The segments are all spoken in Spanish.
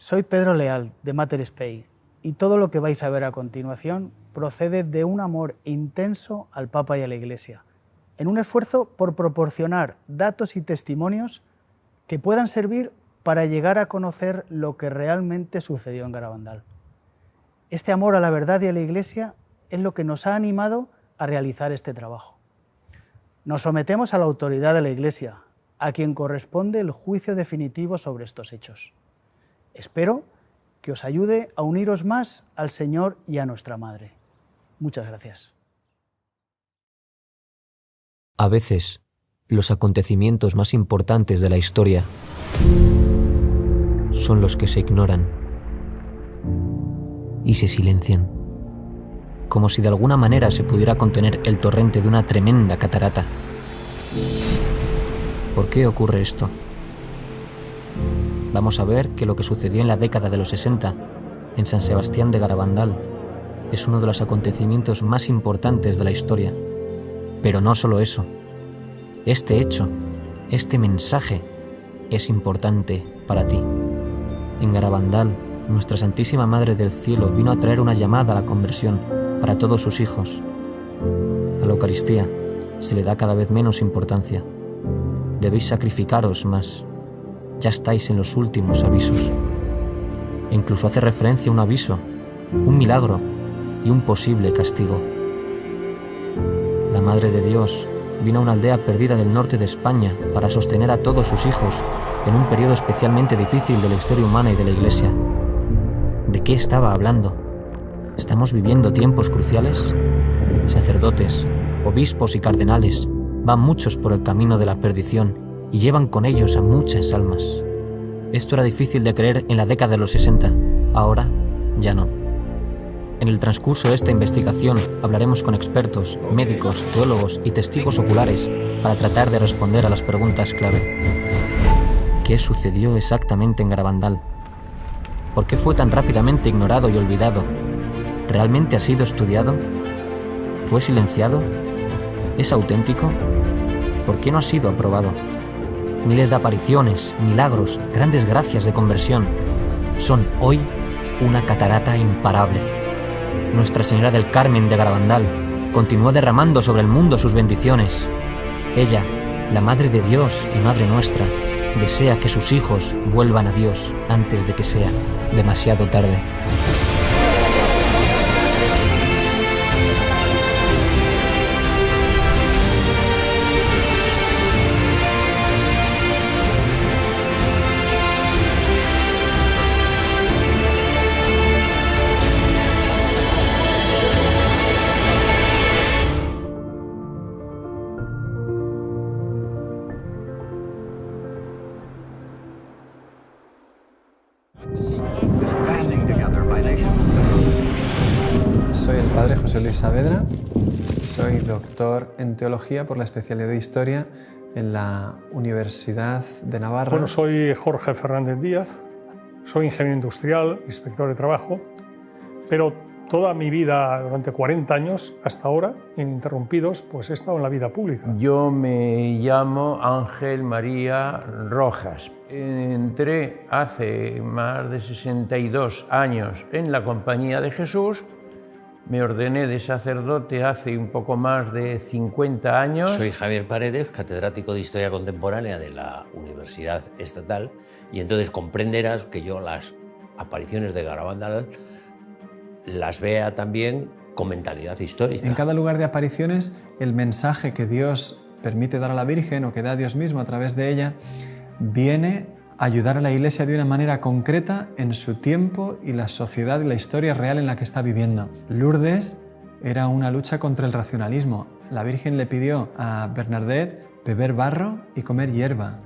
Soy Pedro Leal, de Mater Spei, y todo lo que vais a ver a continuación procede de un amor intenso al Papa y a la Iglesia, en un esfuerzo por proporcionar datos y testimonios que puedan servir para llegar a conocer lo que realmente sucedió en Garabandal. Este amor a la verdad y a la Iglesia es lo que nos ha animado a realizar este trabajo. Nos sometemos a la autoridad de la Iglesia, a quien corresponde el juicio definitivo sobre estos hechos. Espero que os ayude a uniros más al Señor y a nuestra Madre. Muchas gracias. A veces, los acontecimientos más importantes de la historia son los que se ignoran y se silencian, como si de alguna manera se pudiera contener el torrente de una tremenda catarata. ¿Por qué ocurre esto? Vamos a ver que lo que sucedió en la década de los 60 en San Sebastián de Garabandal es uno de los acontecimientos más importantes de la historia. Pero no solo eso. Este hecho, este mensaje, es importante para ti. En Garabandal, nuestra Santísima Madre del Cielo vino a traer una llamada a la conversión para todos sus hijos. A la Eucaristía se le da cada vez menos importancia. Debéis sacrificaros más. Ya estáis en los últimos avisos. E incluso hace referencia a un aviso, un milagro y un posible castigo. La Madre de Dios vino a una aldea perdida del norte de España para sostener a todos sus hijos en un periodo especialmente difícil de la historia humana y de la Iglesia. ¿De qué estaba hablando? ¿Estamos viviendo tiempos cruciales? Sacerdotes, obispos y cardenales van muchos por el camino de la perdición y llevan con ellos a muchas almas. Esto era difícil de creer en la década de los 60, ahora ya no. En el transcurso de esta investigación hablaremos con expertos, médicos, teólogos y testigos oculares para tratar de responder a las preguntas clave. ¿Qué sucedió exactamente en Garabandal? ¿Por qué fue tan rápidamente ignorado y olvidado? ¿Realmente ha sido estudiado? ¿Fue silenciado? ¿Es auténtico? ¿Por qué no ha sido aprobado? Miles de apariciones, milagros, grandes gracias de conversión son hoy una catarata imparable. Nuestra Señora del Carmen de Garabandal continúa derramando sobre el mundo sus bendiciones. Ella, la Madre de Dios y Madre nuestra, desea que sus hijos vuelvan a Dios antes de que sea demasiado tarde. Soy el padre José Luis Saavedra, soy doctor en teología por la especialidad de historia en la Universidad de Navarra. Bueno, soy Jorge Fernández Díaz, soy ingeniero industrial, inspector de trabajo, pero toda mi vida, durante 40 años hasta ahora, ininterrumpidos, pues he estado en la vida pública. Yo me llamo Ángel María Rojas. Entré hace más de 62 años en la Compañía de Jesús. Me ordené de sacerdote hace un poco más de 50 años. Soy Javier Paredes, catedrático de Historia Contemporánea de la Universidad Estatal, y entonces comprenderás que yo las apariciones de Garabandal las vea también con mentalidad histórica. En cada lugar de apariciones, el mensaje que Dios permite dar a la Virgen o que da Dios mismo a través de ella viene a ayudar a la Iglesia de una manera concreta en su tiempo y la sociedad y la historia real en la que está viviendo. Lourdes era una lucha contra el racionalismo. La Virgen le pidió a Bernadette beber barro y comer hierba.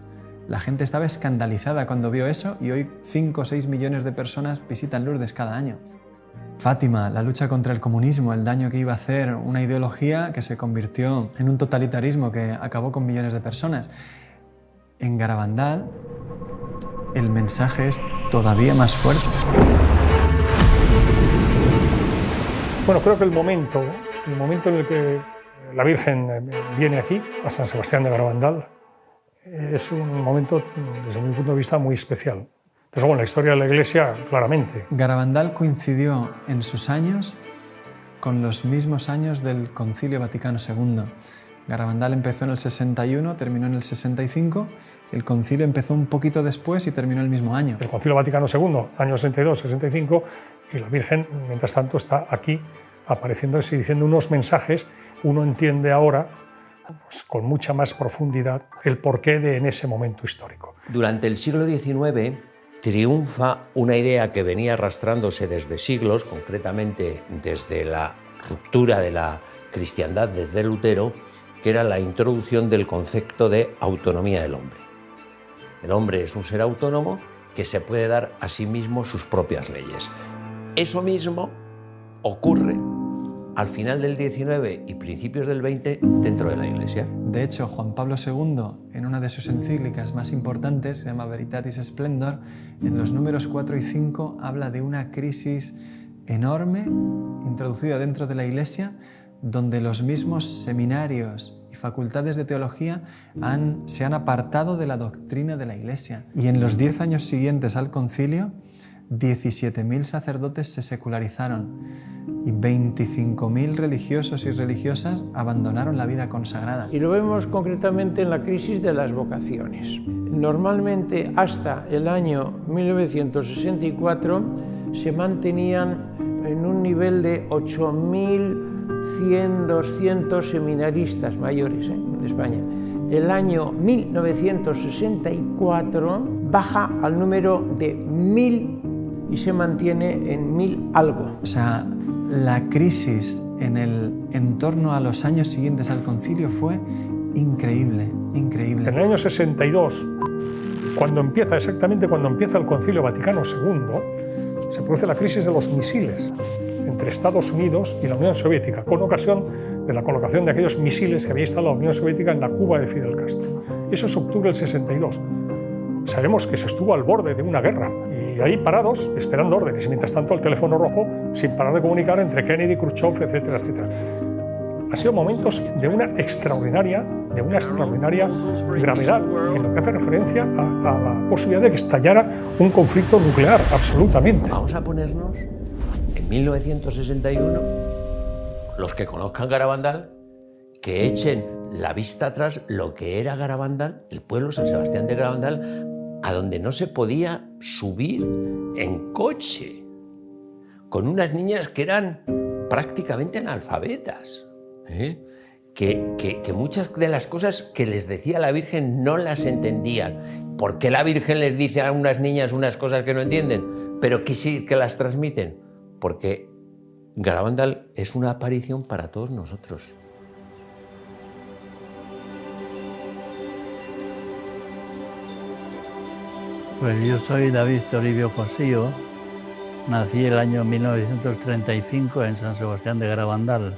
La gente estaba escandalizada cuando vio eso y hoy 5 o 6 millones de personas visitan Lourdes cada año. Fátima, la lucha contra el comunismo, el daño que iba a hacer una ideología que se convirtió en un totalitarismo que acabó con millones de personas. En Garabandal, el mensaje es todavía más fuerte. Bueno, creo que el momento en el que la Virgen viene aquí, a San Sebastián de Garabandal, es un momento, desde mi punto de vista, muy especial. Desde luego, en la historia de la Iglesia, claramente. Garabandal coincidió en sus años con los mismos años del Concilio Vaticano II. Garabandal empezó en el 61, terminó en el 65, el concilio empezó un poquito después y terminó el mismo año. El Concilio Vaticano II, año 62, 65, y la Virgen, mientras tanto, está aquí apareciéndose y diciendo unos mensajes. Uno entiende ahora, pues, con mucha más profundidad, el porqué de en ese momento histórico. Durante el siglo XIX triunfa una idea que venía arrastrándose desde siglos, concretamente desde la ruptura de la cristiandad desde Lutero, que era la introducción del concepto de autonomía del hombre. El hombre es un ser autónomo que se puede dar a sí mismo sus propias leyes. Eso mismo ocurre al final del XIX y principios del XX dentro de la Iglesia. De hecho, Juan Pablo II, en una de sus encíclicas más importantes, se llama Veritatis Splendor, en los números 4 y 5 habla de una crisis enorme introducida dentro de la Iglesia, donde los mismos seminarios y facultades de teología se han apartado de la doctrina de la Iglesia. Y en los 10 años siguientes al concilio, 17.000 sacerdotes se secularizaron y 25.000 religiosos y religiosas abandonaron la vida consagrada. Y lo vemos concretamente en la crisis de las vocaciones. Normalmente hasta el año 1964 se mantenían en un nivel de 8.100, 200 seminaristas mayores de España. El año 1964 baja al número de 1.000 y se mantiene en 1.000 algo. O sea, la crisis en torno a los años siguientes al concilio fue increíble, increíble. En el año 62, exactamente cuando empieza el Concilio Vaticano II, se produce la crisis de los misiles entre Estados Unidos y la Unión Soviética, con ocasión de la colocación de aquellos misiles que había instalado la Unión Soviética en la Cuba de Fidel Castro. Eso es octubre del 62. Sabemos que se estuvo al borde de una guerra y ahí parados, esperando órdenes, y mientras tanto el teléfono rojo sin parar de comunicar entre Kennedy, Khrushchev, etcétera, etcétera. Han sido momentos de una extraordinaria gravedad en lo que hace referencia a la posibilidad de que estallara un conflicto nuclear, absolutamente. Vamos a ponernos en 1961, los que conozcan Garabandal, que echen la vista atrás lo que era Garabandal, el pueblo San Sebastián de Garabandal, a donde no se podía subir en coche, con unas niñas que eran prácticamente analfabetas, que muchas de las cosas que les decía la Virgen no las entendían. ¿Por qué la Virgen les dice a unas niñas unas cosas que no entienden, pero que sí que las transmiten? Porque Garabandal es una aparición para todos nosotros. Pues yo soy David Toribio Cosío, nací el año 1935 en San Sebastián de Garabandal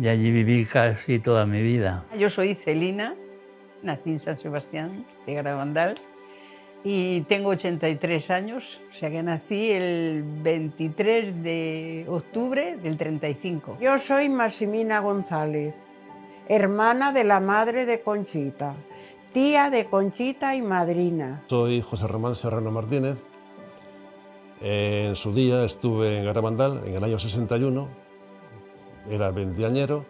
y allí viví casi toda mi vida. Yo soy Celina, nací en San Sebastián de Garabandal y tengo 83 años, o sea que nací el 23 de octubre del 35. Yo soy Maximina González, hermana de la madre de Conchita, tía de Conchita y madrina. Soy José Román Serrano Martínez. En su día estuve en Garabandal en el año 61, era veinteañero.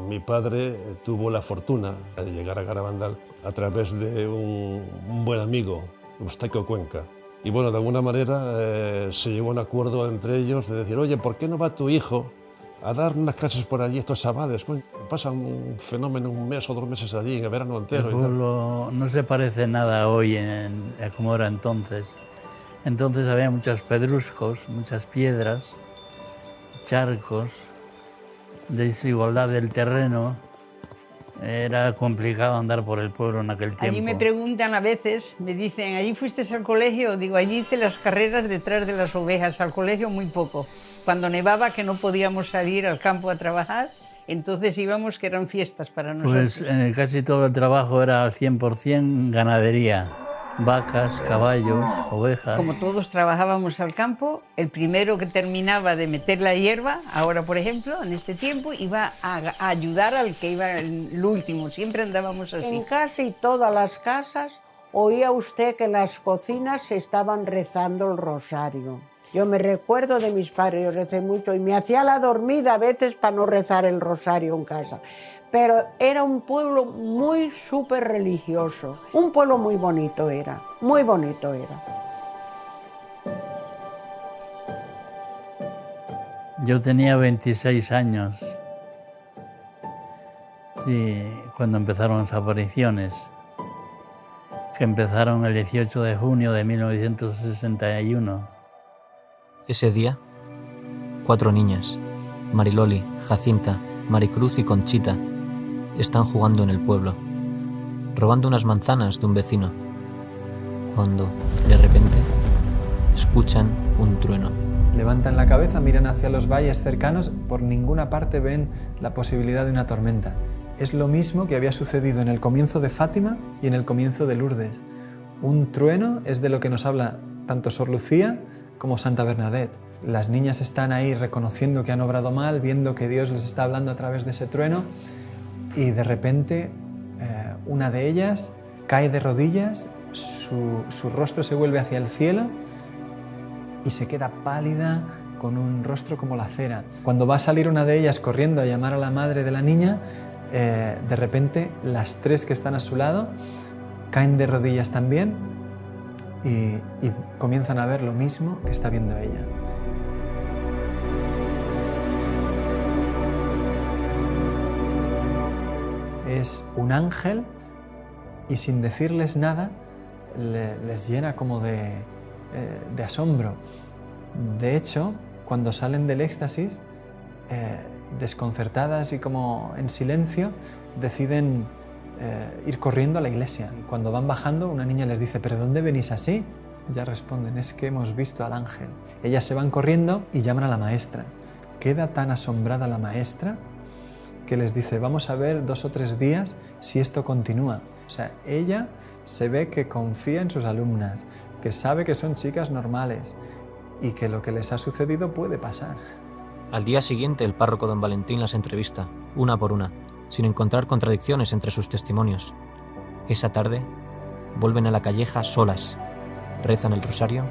Mi padre tuvo la fortuna de llegar a Garabandal a través de un buen amigo, Eustaquio Cuenca. Y bueno, de alguna manera se llegó a un acuerdo entre ellos de decir, oye, ¿por qué no va tu hijo a dar unas clases por allí, estos chavales? Bueno, pasan un fenómeno, un mes o 2 meses allí, en el verano entero. El pueblo no se parece nada hoy a como era entonces. Entonces había muchos pedruscos, muchas piedras, charcos, desigualdad del terreno. Era complicado andar por el pueblo en aquel tiempo. Allí me preguntan a veces, me dicen, ¿allí fuiste al colegio? Digo, allí hice las carreras detrás de las ovejas, al colegio muy poco. Cuando nevaba, que no podíamos salir al campo a trabajar, entonces íbamos, que eran fiestas para nosotros. Pues casi todo el trabajo era al 100% ganadería. Vacas, caballos, ovejas. Como todos trabajábamos al campo, el primero que terminaba de meter la hierba, ahora por ejemplo, en este tiempo, iba a ayudar al que iba el último. Siempre andábamos así. En casi todas las casas oía usted que en las cocinas se estaban rezando el rosario. Yo me recuerdo de mis padres, yo recé mucho y me hacía la dormida a veces para no rezar el rosario en casa. Pero era un pueblo muy súper religioso, un pueblo muy bonito era, muy bonito era. Yo tenía 26 años y cuando empezaron las apariciones, que empezaron el 18 de junio de 1961. Ese día, 4 niñas, Mariloli, Jacinta, Maricruz y Conchita, están jugando en el pueblo, robando unas manzanas de un vecino, cuando, de repente, escuchan un trueno. Levantan la cabeza, miran hacia los valles cercanos, por ninguna parte ven la posibilidad de una tormenta. Es lo mismo que había sucedido en el comienzo de Fátima y en el comienzo de Lourdes. Un trueno es de lo que nos habla tanto Sor Lucía como Santa Bernadette. Las niñas están ahí reconociendo que han obrado mal, viendo que Dios les está hablando a través de ese trueno y de repente una de ellas cae de rodillas, su rostro se vuelve hacia el cielo y se queda pálida con un rostro como la cera. Cuando va a salir una de ellas corriendo a llamar a la madre de la niña, de repente las 3 que están a su lado caen de rodillas también y comienzan a ver lo mismo que está viendo ella. Es un ángel y sin decirles nada les llena como de asombro. De hecho, cuando salen del éxtasis, desconcertadas y como en silencio, deciden ir corriendo a la iglesia. Y cuando van bajando, una niña les dice: ¿pero dónde venís así? Ya responden: es que hemos visto al ángel. Ellas se van corriendo y llaman a la maestra. Queda tan asombrada la maestra que les dice: vamos a ver 2 o 3 días si esto continúa. O sea, ella se ve que confía en sus alumnas, que sabe que son chicas normales y que lo que les ha sucedido puede pasar. Al día siguiente, el párroco don Valentín las entrevista, una por una, sin encontrar contradicciones entre sus testimonios. Esa tarde, vuelven a la calleja solas, rezan el rosario,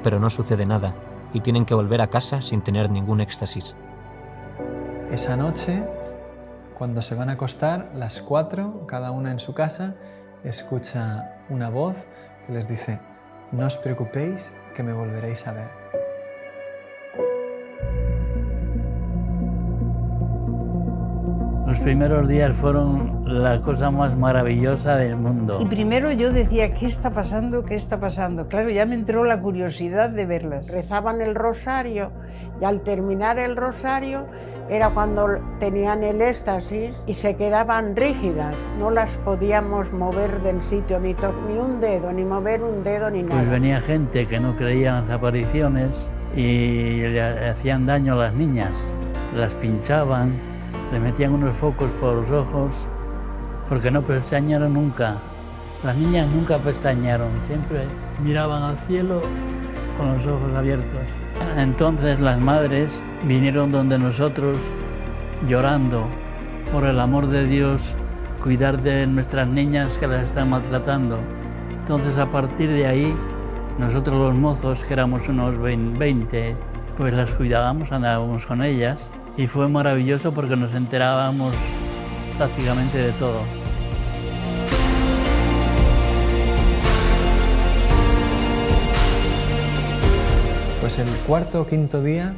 pero no sucede nada y tienen que volver a casa sin tener ningún éxtasis. Esa noche, cuando se van a acostar, las 4, cada una en su casa, escucha una voz que les dice: no os preocupéis, que me volveréis a ver. Los primeros días fueron la cosa más maravillosa del mundo. Y primero yo decía: ¿qué está pasando? ¿Qué está pasando? Claro, ya me entró la curiosidad de verlas. Rezaban el rosario y al terminar el rosario era cuando tenían el éxtasis y se quedaban rígidas. No las podíamos mover del sitio, ni un dedo, ni mover un dedo, ni nada. Pues venía gente que no creía en las apariciones y le hacían daño a las niñas. Las pinchaban, les metían unos focos por los ojos, porque no pestañearon nunca. Las niñas nunca pestañearon, siempre miraban al cielo con los ojos abiertos. Entonces las madres vinieron donde nosotros llorando por el amor de Dios, cuidar de nuestras niñas que las están maltratando. Entonces a partir de ahí, nosotros los mozos, que éramos unos 20, pues las cuidábamos, andábamos con ellas y fue maravilloso porque nos enterábamos prácticamente de todo. Pues el 4º o 5º día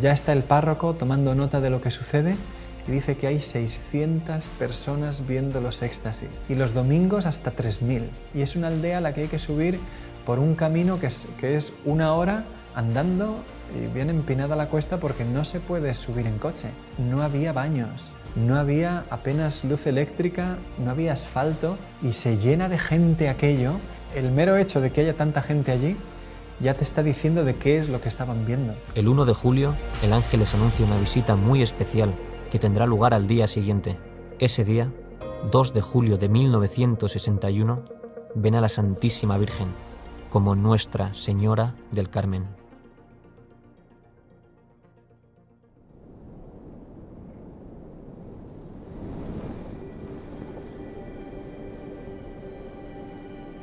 ya está el párroco tomando nota de lo que sucede y dice que hay 600 personas viendo los éxtasis y los domingos hasta 3000. Y es una aldea a la que hay que subir por un camino que es 1 hora andando y bien empinada la cuesta porque no se puede subir en coche. No había baños, no había apenas luz eléctrica, no había asfalto y se llena de gente aquello. El mero hecho de que haya tanta gente allí ya te está diciendo de qué es lo que estaban viendo. El 1 de julio, el ángel les anuncia una visita muy especial que tendrá lugar al día siguiente. Ese día, 2 de julio de 1961, ven a la Santísima Virgen como Nuestra Señora del Carmen.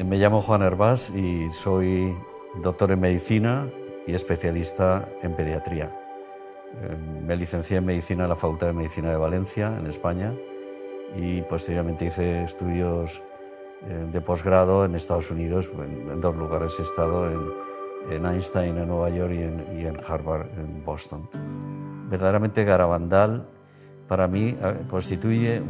Me llamo Juan Hervás y soy doctor en medicina y especialista en pediatría. Me licencié en medicina en la Facultad de Medicina de Valencia, en España, y posteriormente hice estudios de posgrado en Estados Unidos. En 2 lugares he estado, en Einstein en Nueva York y en Harvard en Boston. Verdaderamente Garabandal para mí constituye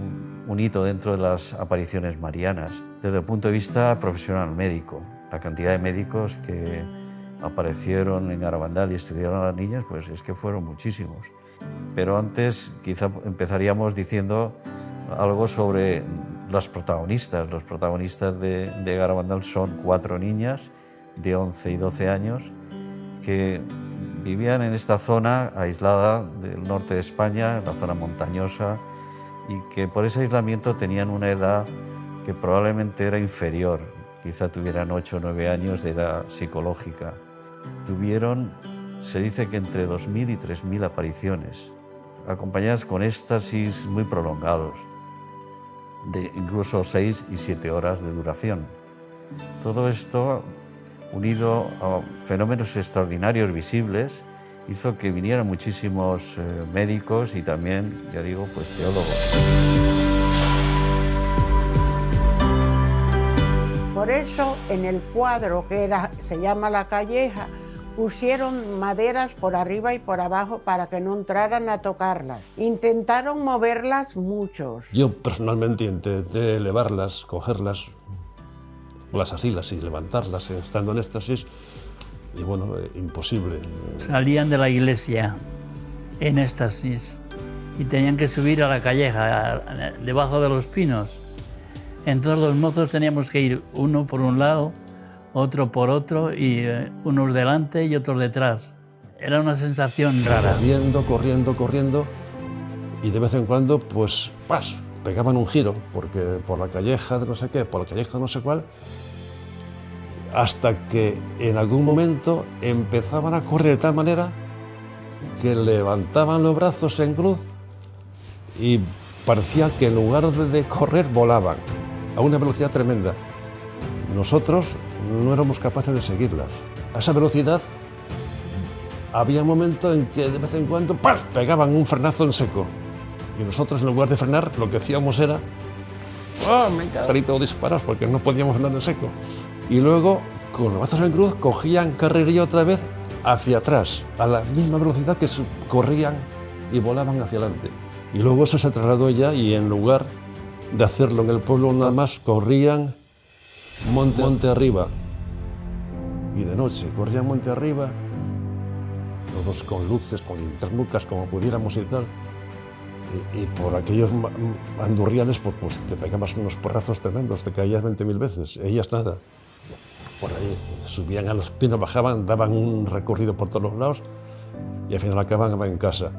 un hito dentro de las apariciones marianas desde el punto de vista profesional médico. La cantidad de médicos que aparecieron en Garabandal y estudiaron a las niñas, pues es que fueron muchísimos. Pero antes quizá empezaríamos diciendo algo sobre las protagonistas. Los protagonistas de Garabandal son 4 niñas de 11 y 12 años que vivían en esta zona aislada del norte de España, en la zona montañosa, y que por ese aislamiento tenían una edad que probablemente era inferior, quizá tuvieran 8 o 9 años de edad psicológica. Tuvieron, se dice que entre 2.000 y 3.000 apariciones, acompañadas con éxtasis muy prolongados, de incluso 6 y 7 horas de duración. Todo esto, unido a fenómenos extraordinarios visibles, hizo que vinieran muchísimos médicos y también, ya digo, pues teólogos. Por eso en el cuadro que se llama La Calleja, pusieron maderas por arriba y por abajo para que no entraran a tocarlas. Intentaron moverlas muchos. Yo personalmente intenté elevarlas, cogerlas, las asilas y levantarlas estando en éxtasis, y bueno, imposible. Salían de la iglesia en éxtasis y tenían que subir a la calleja, debajo de los pinos. Entonces los mozos teníamos que ir uno por un lado, otro por otro, y unos delante y otros detrás. Era una sensación rara. Corriendo, y de vez en cuando, pues, ¡pas!, pegaban un giro, porque por la calleja de no sé qué, por la calleja de no sé cuál, hasta que en algún momento empezaban a correr de tal manera que levantaban los brazos en cruz y parecía que en lugar de correr volaban a una velocidad tremenda. Nosotros no éramos capaces de seguirlas. A esa velocidad había un momento en que de vez en cuando ¡pas!, pegaban un frenazo en seco. Y nosotros, en lugar de frenar, lo que hacíamos era salir todos disparados porque no podíamos frenar en seco. Y luego, con los brazos en cruz, cogían carrerilla otra vez hacia atrás, a la misma velocidad que corrían y volaban hacia adelante. Y luego eso se trasladó ya, y en lugar de hacerlo en el pueblo nada más, corrían monte arriba. Y de noche corrían monte arriba, todos con luces, con linternucas, como pudiéramos y tal. Y por aquellos andurriales pues te pegabas unos porrazos tremendos, te caías 20.000 veces. Ellas nada. Por ahí subían a los pinos, bajaban, daban un recorrido por todos los lados y al final acababan en casa.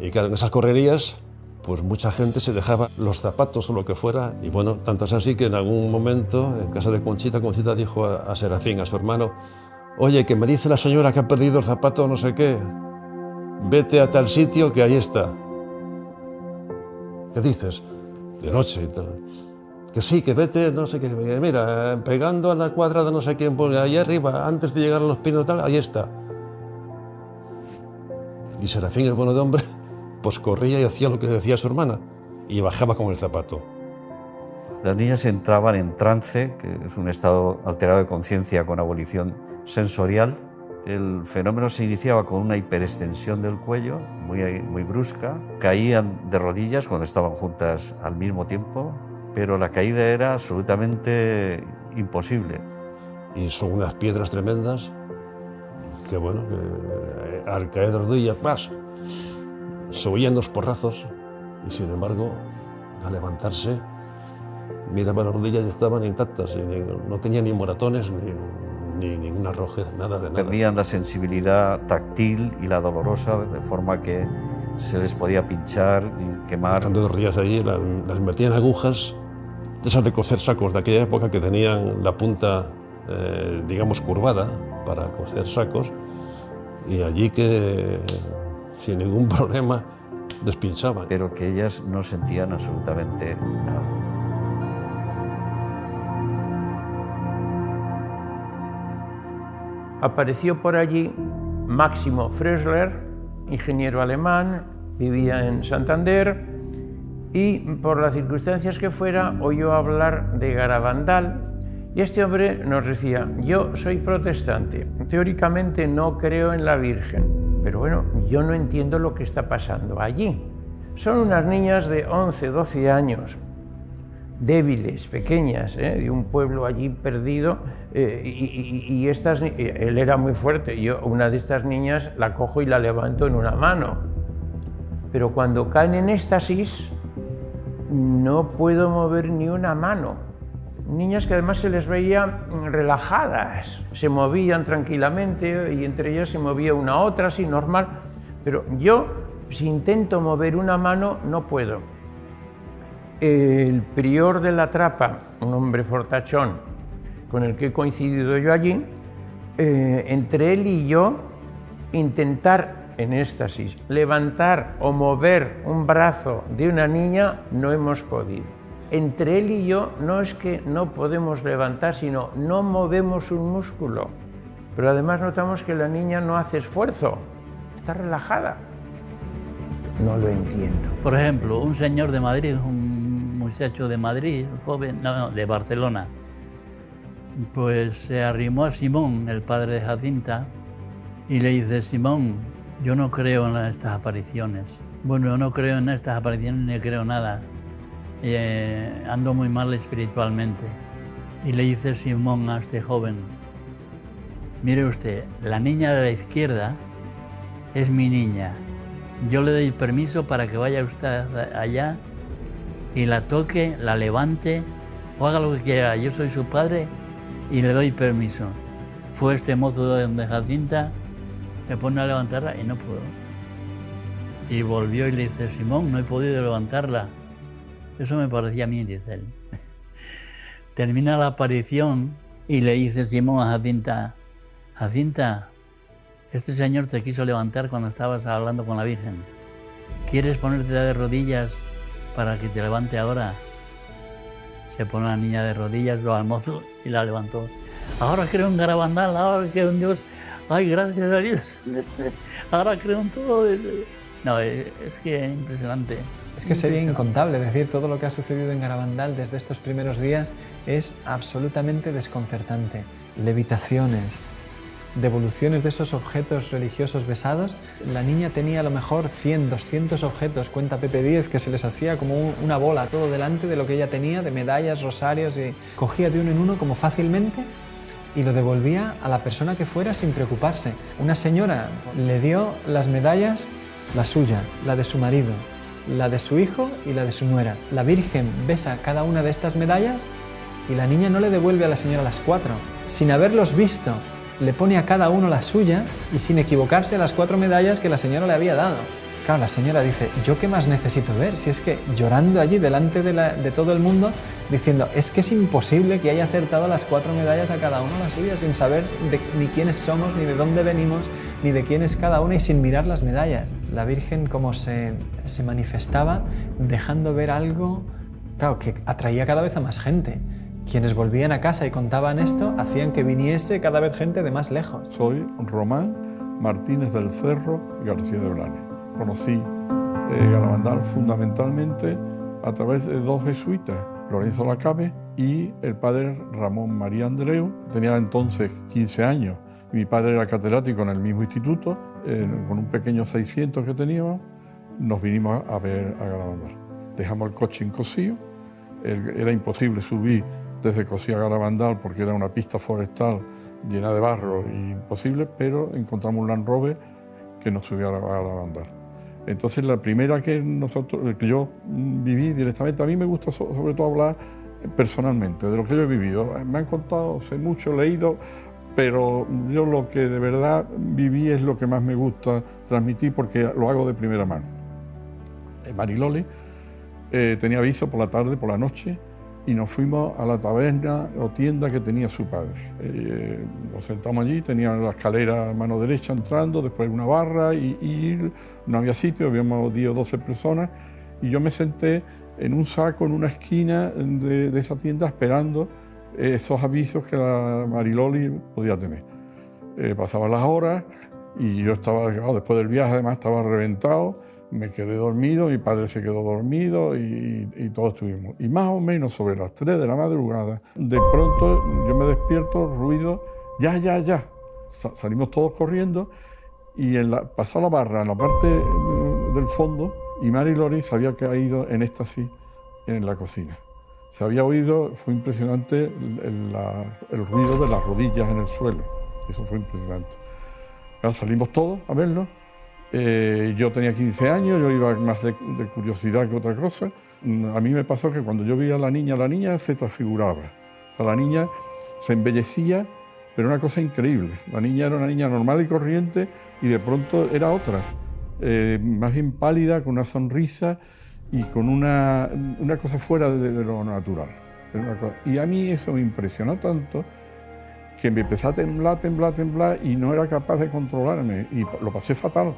Y claro, en esas correrías, pues mucha gente se dejaba los zapatos o lo que fuera. Y bueno, tanto es así que en algún momento, en casa de Conchita dijo a Serafín, a su hermano: oye, que me dice la señora que ha perdido el zapato no sé qué, vete a tal sitio que ahí está. ¿Qué dices? De noche y tal. Que sí, que vete, no sé qué, mira, pegando a la cuadra de no sé quién, pues ahí arriba, antes de llegar a los pinos tal, ahí está. Y Serafín, el bueno de hombre, pues corría y hacía lo que decía su hermana, y bajaba con el zapato. Las niñas entraban en trance, que es un estado alterado de conciencia con abolición sensorial. El fenómeno se iniciaba con una hiperextensión del cuello, muy brusca. Caían de rodillas cuando estaban juntas al mismo tiempo, pero la caída era absolutamente imposible. Y son unas piedras tremendas que, bueno, que al caer de rodillas, ¡pas!, subían los porrazos, y sin embargo, al levantarse, miraba las rodillas y estaban intactas, y no tenían ni moratones, ni ninguna rojez, nada de nada. Perdían la sensibilidad táctil y la dolorosa, de forma que se les podía pinchar y quemar. Estando 2 días allí, las metían agujas, de esas de coser sacos de aquella época, que tenían la punta, digamos, curvada para coser sacos, y allí que sin ningún problema les pinchaban. Pero que ellas no sentían absolutamente nada. apareció por allí Máximo Frösler, ingeniero alemán, vivía en Santander, y por las circunstancias que fuera oyó hablar de Garabandal, y este hombre nos decía: yo soy protestante, teóricamente no creo en la Virgen, pero bueno, yo no entiendo lo que está pasando allí. Son unas niñas de 11, 12 años, débiles, pequeñas, de un pueblo allí perdido, y él era muy fuerte. Yo una de estas niñas la cojo y la levanto en una mano, pero cuando caen en éxtasis no puedo mover ni una mano. Niñas que además se les veía relajadas, se movían tranquilamente y entre ellas se movía una a otra, así normal, pero yo, si intento mover una mano, no puedo. El prior de la Trapa, un hombre fortachón con el que he coincidido yo allí, entre él y yo, intentar en éxtasis levantar o mover un brazo de una niña, no hemos podido. Entre él y yo no es que no podemos levantar, sino no movemos un músculo. Pero además notamos que la niña no hace esfuerzo, está relajada. No lo entiendo. Por ejemplo, un señor de Madrid, un muchacho de Madrid, un joven, no, de Barcelona, pues se arrimó a Simón, el padre de Jacinta, y le dice: Simón, yo no creo en estas apariciones. Bueno, yo no creo en estas apariciones ni creo nada. Ando muy mal espiritualmente. Y le dice Simón a este joven: mire usted, la niña de la izquierda es mi niña. Yo le doy permiso para que vaya usted allá y la toque, la levante o haga lo que quiera. Yo soy su padre y le doy permiso. Fue este mozo de Jacinta, se pone a levantarla y no pudo. Y volvió y le dice: Simón, no he podido levantarla. Eso me parecía a mí, dice él. Termina la aparición y le dice Simón a Jacinta: Jacinta, este señor te quiso levantar cuando estabas hablando con la Virgen. ¿Quieres ponerte de rodillas para que te levante ahora? Se pone la niña de rodillas, lo al mozo y la levantó. Ahora creo en Garabandal, ahora creo en Dios. Ay, gracias a Dios. Ahora creo en todo. No, es que es impresionante. Es que sería incontable decir todo lo que ha sucedido en Garabandal desde estos primeros días. Es absolutamente desconcertante. Levitaciones, devoluciones de esos objetos religiosos besados. La niña tenía a lo mejor 100, 200 objetos, cuenta Pepe Díez, que se les hacía como una bola todo delante de lo que ella tenía, de medallas, rosarios, y cogía de uno en uno como fácilmente y lo devolvía a la persona que fuera sin preocuparse. Una señora le dio las medallas, la suya, la de su marido, la de su hijo y la de su nuera. La Virgen besa cada una de estas medallas y la niña no le devuelve a la señora las 4. Sin haberlos visto, le pone a cada uno la suya y sin equivocarse las 4 medallas que la señora le había dado. Claro, la señora dice: ¿yo qué más necesito ver? Si es que llorando allí delante de todo el mundo, diciendo: es que es imposible que haya acertado las 4 medallas a cada uno la suya, sin saber ni quiénes somos, ni de dónde venimos, ni de quién es cada una, y sin mirar las medallas. La Virgen como se manifestaba dejando ver algo, claro, que atraía cada vez a más gente. Quienes volvían a casa y contaban esto hacían que viniese cada vez gente de más lejos. Soy Román Martínez del Cerro García de Blanes. Conocí Garabandal fundamentalmente a través de 2 jesuitas, Lorenzo Lacabe y el padre Ramón María Andreu. Tenía entonces 15 años y mi padre era catedrático en el mismo instituto. Con un pequeño 600 que teníamos, nos vinimos a ver a Garabandal. Dejamos el coche en Cosío. Era imposible subir desde Cosío a Garabandal porque era una pista forestal llena de barro y imposible, pero encontramos un Land Rover que nos subió a Garabandal. Entonces la primera que yo viví directamente, a mí me gusta sobre todo hablar personalmente de lo que yo he vivido. Me han contado, sé mucho, leído, pero yo lo que de verdad viví es lo que más me gusta transmitir porque lo hago de primera mano. Mariloli tenía aviso por la tarde, por la noche, y nos fuimos a la taberna o tienda que tenía su padre. Nos sentamos allí, tenía la escalera a mano derecha entrando, después una barra y no había sitio, habíamos 10 o 12 personas, y yo me senté en un saco en una esquina de esa tienda esperando esos avisos que la Mariloli podía tener. pasaban las horas y yo estaba, después del viaje además estaba reventado, me quedé dormido, mi padre se quedó dormido y todos estuvimos. Y más o menos sobre las 3 de la madrugada, de pronto yo me despierto, ruido, ya. Salimos todos corriendo y pasó la barra en la parte del fondo y Mary Lori se había caído en éxtasis en la cocina. Se había oído, fue impresionante el ruido de las rodillas en el suelo. Eso fue impresionante. Ya salimos todos a verlo. Yo tenía 15 años, yo iba más de curiosidad que otra cosa. A mí me pasó que cuando yo veía a la niña se transfiguraba. O sea, la niña se embellecía, pero una cosa increíble. La niña era una niña normal y corriente y de pronto era otra. Más bien pálida, con una sonrisa y con una cosa fuera de lo natural. Y a mí eso me impresionó tanto que me empecé a temblar y no era capaz de controlarme y lo pasé fatal.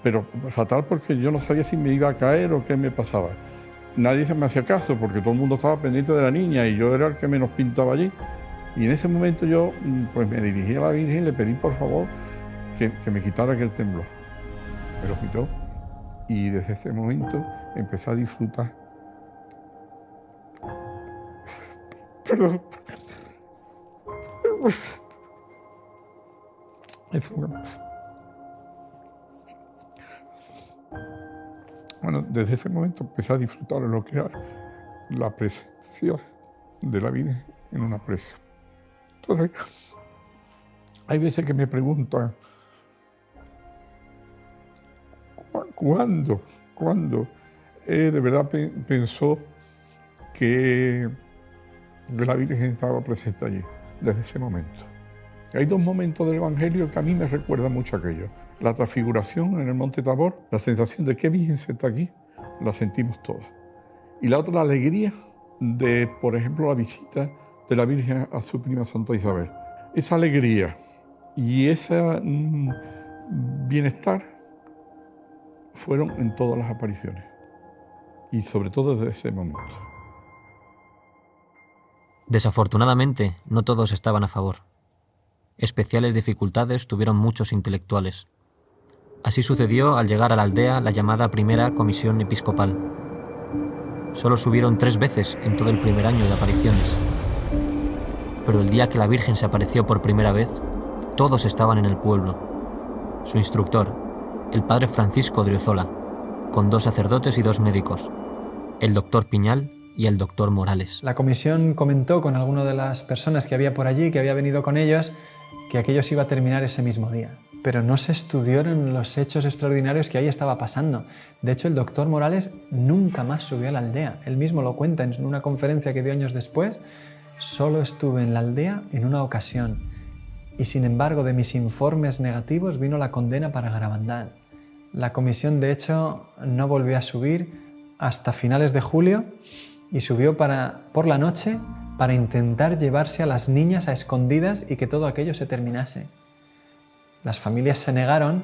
Pero fatal porque yo no sabía si me iba a caer o qué me pasaba. Nadie se me hacía caso porque todo el mundo estaba pendiente de la niña y yo era el que menos pintaba allí. Y en ese momento yo pues me dirigí a la Virgen y le pedí por favor que me quitara aquel temblor. Me lo quitó y desde ese momento empecé a disfrutar. Perdón. Bueno, desde ese momento empecé a disfrutar de lo que era la presencia de la Virgen en una aprecio. Entonces, hay veces que me preguntan, ¿cuándo de verdad pensó que la Virgen estaba presente allí? Desde ese momento. Hay 2 momentos del Evangelio que a mí me recuerdan mucho aquello. La transfiguración en el Monte Tabor, la sensación de que Virgen está aquí, la sentimos todas. Y la otra, la alegría de, por ejemplo, la visita de la Virgen a su prima Santa Isabel. Esa alegría y ese bienestar fueron en todas las apariciones. Y sobre todo desde ese momento. Desafortunadamente, no todos estaban a favor. Especiales dificultades tuvieron muchos intelectuales. Así sucedió al llegar a la aldea la llamada Primera Comisión Episcopal. Solo subieron 3 veces en todo el primer año de apariciones. Pero el día que la Virgen se apareció por primera vez, todos estaban en el pueblo. Su instructor, el padre Francisco Driozola, con 2 sacerdotes y 2 médicos, el doctor Piñal y el doctor Morales. La comisión comentó con alguna de las personas que había por allí, que había venido con ellos, que aquello se iba a terminar ese mismo día. Pero no se estudiaron los hechos extraordinarios que ahí estaba pasando. De hecho, el doctor Morales nunca más subió a la aldea. Él mismo lo cuenta en una conferencia que dio años después. Solo estuve en la aldea en una ocasión. Y sin embargo, de mis informes negativos vino la condena para Garabandal. La comisión, de hecho, no volvió a subir hasta finales de julio y subió por la noche para intentar llevarse a las niñas a escondidas y que todo aquello se terminase. Las familias se negaron,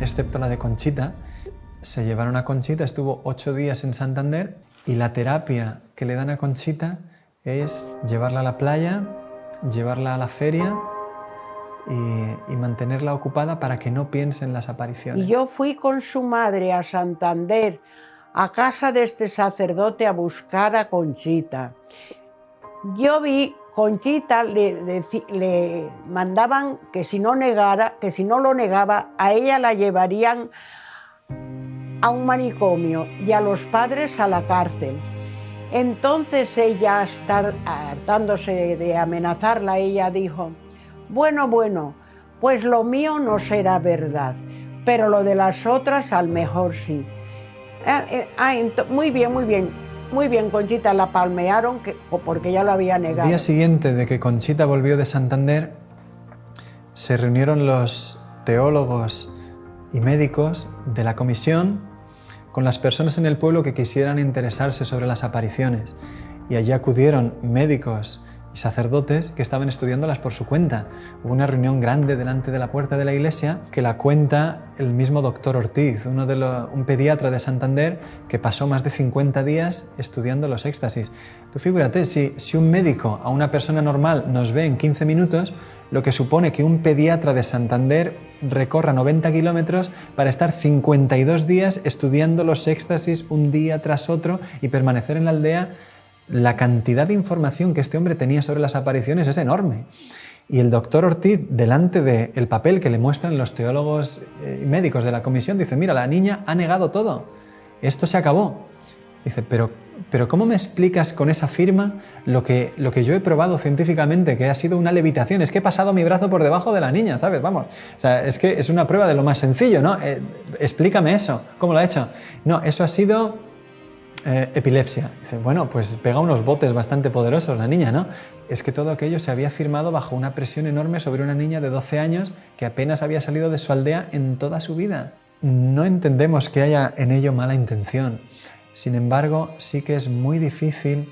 excepto la de Conchita. Se llevaron a Conchita, estuvo 8 días en Santander y la terapia que le dan a Conchita es llevarla a la playa, llevarla a la feria y mantenerla ocupada para que no piense en las apariciones. Y yo fui con su madre a Santander, a casa de este sacerdote, a buscar a Conchita. Yo vi, Conchita le mandaban que si no lo negaba, a ella la llevarían a un manicomio y a los padres a la cárcel. Entonces ella, hartándose de amenazarla, ella dijo, bueno, pues lo mío no será verdad, pero lo de las otras al mejor sí. Muy bien, Conchita, la palmearon porque ya lo había negado. El día siguiente de que Conchita volvió de Santander, se reunieron los teólogos y médicos de la comisión con las personas en el pueblo que quisieran interesarse sobre las apariciones. Y allí acudieron médicos y sacerdotes que estaban estudiándolas por su cuenta. Hubo una reunión grande delante de la puerta de la iglesia que la cuenta el mismo doctor Ortiz, un pediatra de Santander que pasó más de 50 días estudiando los éxtasis. Tú figúrate, si un médico a una persona normal nos ve en 15 minutos, lo que supone que un pediatra de Santander recorra 90 kilómetros para estar 52 días estudiando los éxtasis un día tras otro y permanecer en la aldea. La cantidad de información que este hombre tenía sobre las apariciones es enorme. Y el doctor Ortiz, delante del papel que le muestran los teólogos y médicos de la comisión, dice, mira, la niña ha negado todo, esto se acabó. Dice, pero ¿cómo me explicas con esa firma lo que yo he probado científicamente, que ha sido una levitación? Es que he pasado mi brazo por debajo de la niña, ¿sabes? Vamos, o sea, es que es una prueba de lo más sencillo, ¿no? Explícame eso, ¿cómo lo ha hecho? No, eso ha sido epilepsia. Dice, bueno, pues pega unos botes bastante poderosos la niña, ¿no? Es que todo aquello se había firmado bajo una presión enorme sobre una niña de 12 años que apenas había salido de su aldea en toda su vida. No entendemos que haya en ello mala intención. Sin embargo, sí que es muy difícil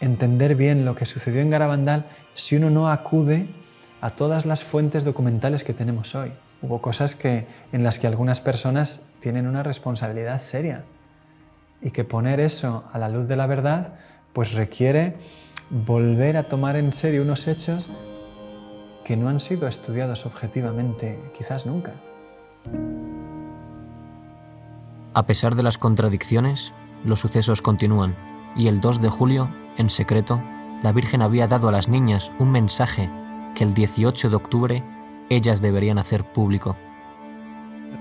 entender bien lo que sucedió en Garabandal si uno no acude a todas las fuentes documentales que tenemos hoy. Hubo cosas en las que algunas personas tienen una responsabilidad seria y que poner eso a la luz de la verdad pues requiere volver a tomar en serio unos hechos que no han sido estudiados objetivamente quizás nunca. A pesar de las contradicciones, los sucesos continúan, y el 2 de julio, en secreto, la Virgen había dado a las niñas un mensaje que el 18 de octubre ellas deberían hacer público.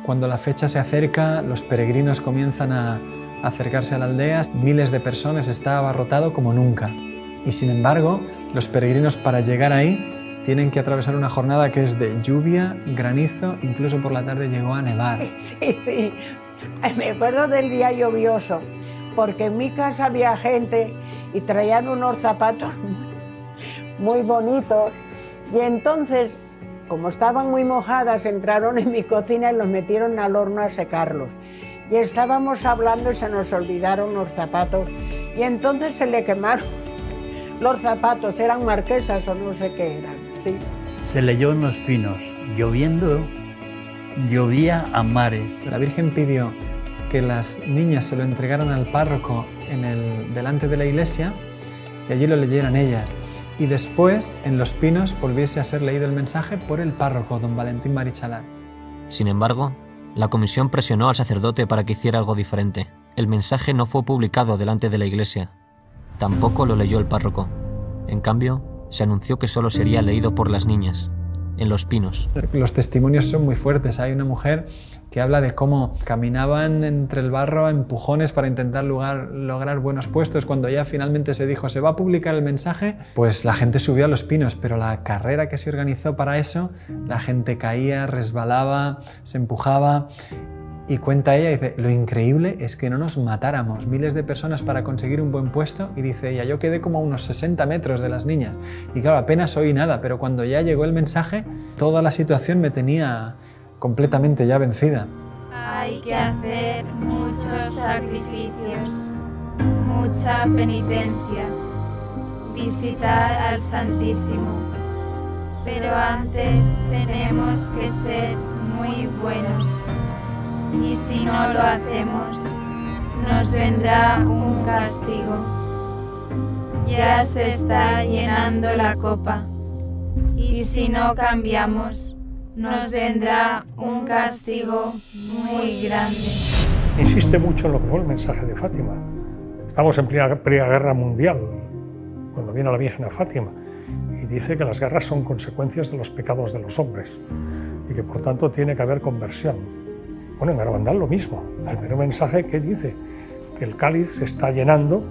Cuando la fecha se acerca, los peregrinos comienzan a acercarse a la aldea, miles de personas, está abarrotado como nunca. Y sin embargo, los peregrinos para llegar ahí tienen que atravesar una jornada que es de lluvia, granizo, incluso por la tarde llegó a nevar. Sí. Me acuerdo del día lluvioso, porque en mi casa había gente y traían unos zapatos muy bonitos y entonces, como estaban muy mojadas, entraron en mi cocina y los metieron al horno a secarlos. Y estábamos hablando y se nos olvidaron los zapatos y entonces se le quemaron los zapatos, eran marquesas o no sé qué eran. Sí. Se leyó en Los Pinos, lloviendo, llovía a mares. La Virgen pidió que las niñas se lo entregaran al párroco delante de la iglesia y allí lo leyeran ellas. Y después, en Los Pinos, volviese a ser leído el mensaje por el párroco, don Valentín Marichalar. Sin embargo, la comisión presionó al sacerdote para que hiciera algo diferente. El mensaje no fue publicado delante de la iglesia. Tampoco lo leyó el párroco. En cambio, se anunció que solo sería leído por las niñas, en Los Pinos. Los testimonios son muy fuertes. Hay una mujer que habla de cómo caminaban entre el barro a empujones para intentar lograr buenos puestos. Cuando ya finalmente se dijo se va a publicar el mensaje, pues la gente subió a Los Pinos, pero la carrera que se organizó para eso, la gente caía, resbalaba, se empujaba. Y cuenta ella, dice, lo increíble es que no nos matáramos, miles de personas para conseguir un buen puesto, y dice ella, yo quedé como a unos 60 metros de las niñas. Y claro, apenas oí nada, pero cuando ya llegó el mensaje, toda la situación me tenía completamente ya vencida. Hay que hacer muchos sacrificios, mucha penitencia, visitar al Santísimo. Pero antes tenemos que ser muy buenos. Y si no lo hacemos, nos vendrá un castigo. Ya se está llenando la copa, y si no cambiamos, nos vendrá un castigo muy grande. Insiste mucho en lo que fue el mensaje de Fátima. Estamos en plena guerra mundial, cuando viene la Virgen a Fátima, y dice que las guerras son consecuencias de los pecados de los hombres, y que por tanto tiene que haber conversión. Bueno, en Garabandal lo mismo. El primer mensaje que dice que el cáliz se está llenando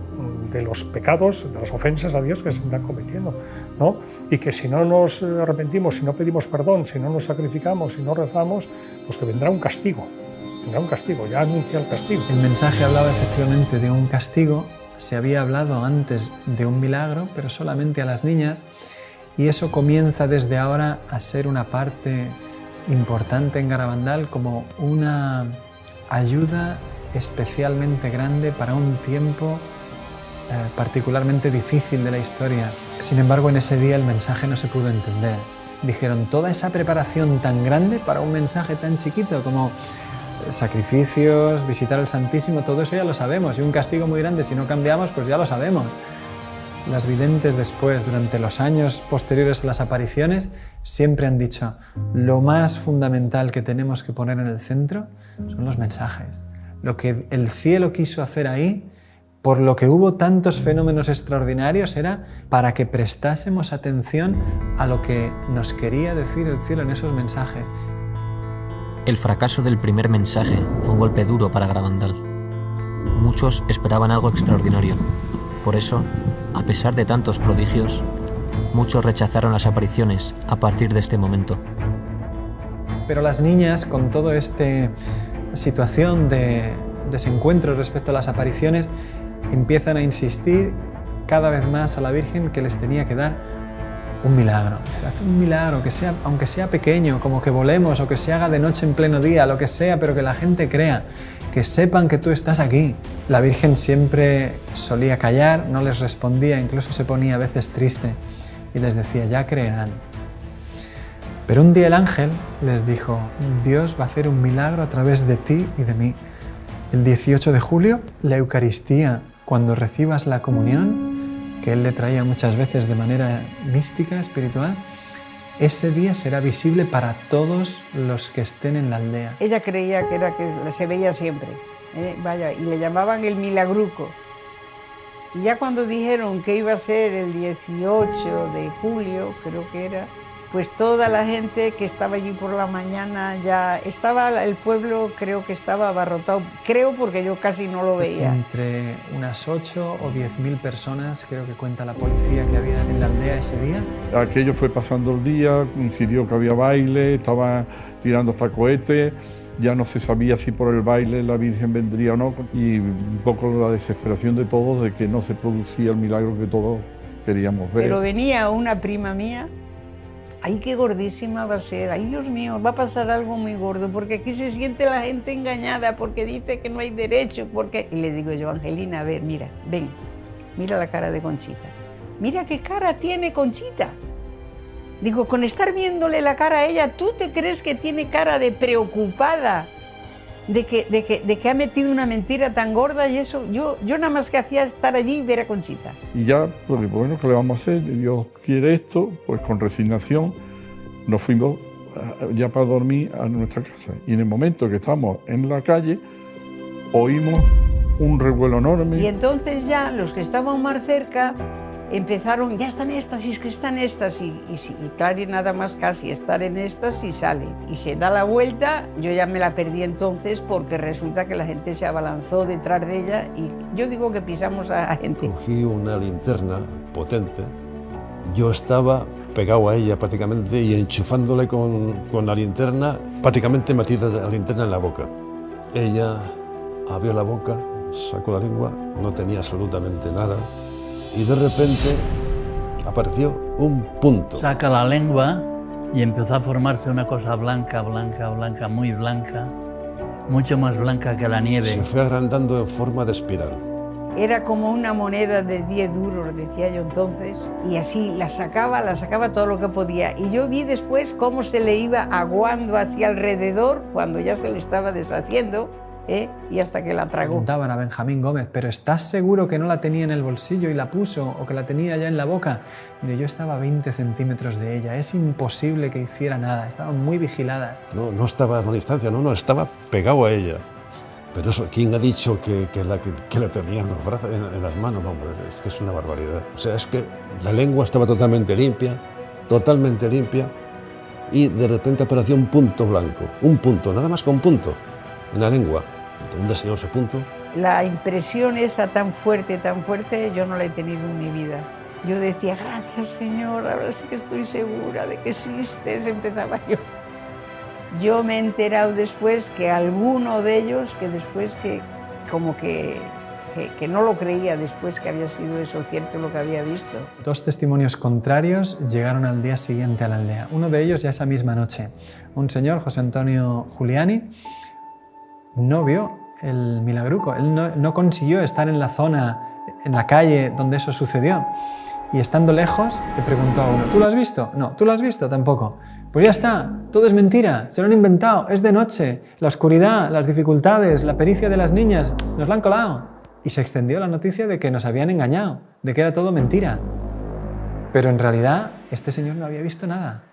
de los pecados, de las ofensas a Dios que se están cometiendo, ¿no? Y que si no nos arrepentimos, si no pedimos perdón, si no nos sacrificamos, si no rezamos, pues que vendrá un castigo. Vendrá un castigo, ya anuncia el castigo. El mensaje hablaba efectivamente de un castigo. Se había hablado antes de un milagro, pero solamente a las niñas. Y eso comienza desde ahora a ser una parte importante en Garabandal, como una ayuda especialmente grande para un tiempo particularmente difícil de la historia. Sin embargo, en ese día el mensaje no se pudo entender. Dijeron, toda esa preparación tan grande para un mensaje tan chiquito como sacrificios, visitar al Santísimo, todo eso ya lo sabemos, y un castigo muy grande si no cambiamos, pues ya lo sabemos. Las videntes después, durante los años posteriores a las apariciones, siempre han dicho, lo más fundamental que tenemos que poner en el centro son los mensajes. Lo que el cielo quiso hacer ahí, por lo que hubo tantos fenómenos extraordinarios, era para que prestásemos atención a lo que nos quería decir el cielo en esos mensajes. El fracaso del primer mensaje fue un golpe duro para Garabandal. Muchos esperaban algo extraordinario. Por eso, a pesar de tantos prodigios, muchos rechazaron las apariciones a partir de este momento. Pero las niñas, con toda esta situación de desencuentro respecto a las apariciones, empiezan a insistir cada vez más a la Virgen que les tenía que dar un milagro. Haz un milagro, que sea, aunque sea pequeño, como que volemos o que se haga de noche en pleno día, lo que sea, pero que la gente crea, que sepan que tú estás aquí. La Virgen siempre solía callar, no les respondía, incluso se ponía a veces triste y les decía, ya creerán. Pero un día el ángel les dijo, Dios va a hacer un milagro a través de ti y de mí. El 18 de julio, la Eucaristía, cuando recibas la comunión, que él le traía muchas veces de manera mística, espiritual, ese día será visible para todos los que estén en la aldea. Ella creía que se veía siempre, vaya, y le llamaban el milagruco. Y ya cuando dijeron que iba a ser el 18 de julio, creo que era, pues toda la gente que estaba allí por la mañana ya estaba, el pueblo creo que estaba abarrotado, creo porque yo casi no lo veía. Entre unas 8 o 10.000 personas, creo que cuenta la policía, que había en la aldea ese día. Aquello fue pasando el día, coincidió que había baile, estaba tirando hasta cohetes, ya no se sabía si por el baile la Virgen vendría o no, y un poco la desesperación de todos de que no se producía el milagro que todos queríamos ver. Pero venía una prima mía, ¡ay, qué gordísima va a ser! ¡Ay, Dios mío, va a pasar algo muy gordo! Porque aquí se siente la gente engañada, porque dice que no hay derecho, porque... Y le digo yo, Angelina, a ver, mira, ven, mira la cara de Conchita. Mira qué cara tiene Conchita. Digo, con estar viéndole la cara a ella, ¿tú te crees que tiene cara de preocupada? De que ha metido una mentira tan gorda y eso, yo nada más que hacía estar allí y ver a Conchita. Y ya, pues bueno, ¿qué le vamos a hacer? Dios quiere esto, pues con resignación nos fuimos ya para dormir a nuestra casa. Y en el momento que estamos en la calle, oímos un revuelo enorme. Y entonces ya los que estaban más cerca empezaron, ya están éxtasis, que están éxtasis. Y claro, nada más casi estar en éxtasis sale. Y se da la vuelta, yo ya me la perdí entonces porque resulta que la gente se abalanzó detrás de ella y yo digo que pisamos a gente. Cogí una linterna potente, yo estaba pegado a ella prácticamente y enchufándole con la linterna, prácticamente metida la linterna en la boca. Ella abrió la boca, sacó la lengua, no tenía absolutamente nada. Y de repente apareció un punto. Saca la lengua y empezó a formarse una cosa blanca, blanca, blanca, muy blanca, mucho más blanca que la nieve. Se fue agrandando en forma de espiral. Era como una moneda de 10 duros, decía yo entonces, y así la sacaba todo lo que podía. Y yo vi después cómo se le iba aguando hacia alrededor cuando ya se le estaba deshaciendo. Y hasta que la tragó. Preguntaban a Benjamín Gómez, ¿pero estás seguro que no la tenía en el bolsillo y la puso o que la tenía ya en la boca? Mire, yo estaba a 20 centímetros de ella, es imposible que hiciera nada, estaban muy vigiladas. No estaba a una distancia, no, estaba pegado a ella. Pero eso, ¿quién ha dicho que la tenía en los brazos, en las manos? No, hombre, es que es una barbaridad. O sea, es que la lengua estaba totalmente limpia, y de repente apareció un punto blanco, un punto, nada más que un punto, en la lengua. ¿Dónde se dio ese punto? La impresión esa tan fuerte, yo no la he tenido en mi vida. Yo decía, gracias Señor, ahora sí que estoy segura de que existes, empezaba yo. Yo me he enterado después que alguno de ellos, que después que no lo creía después que había sido eso cierto lo que había visto. 2 testimonios contrarios llegaron al día siguiente a la aldea. Uno de ellos ya esa misma noche. Un señor, José Antonio Giuliani, no vio el milagruco. Él no consiguió estar en la zona, en la calle donde eso sucedió. Y estando lejos, le preguntó a uno, ¿tú lo has visto? No, ¿tú lo has visto? Tampoco. Pues ya está, todo es mentira, se lo han inventado, es de noche, la oscuridad, las dificultades, la pericia de las niñas, nos la han colado. Y se extendió la noticia de que nos habían engañado, de que era todo mentira. Pero en realidad, este señor no había visto nada.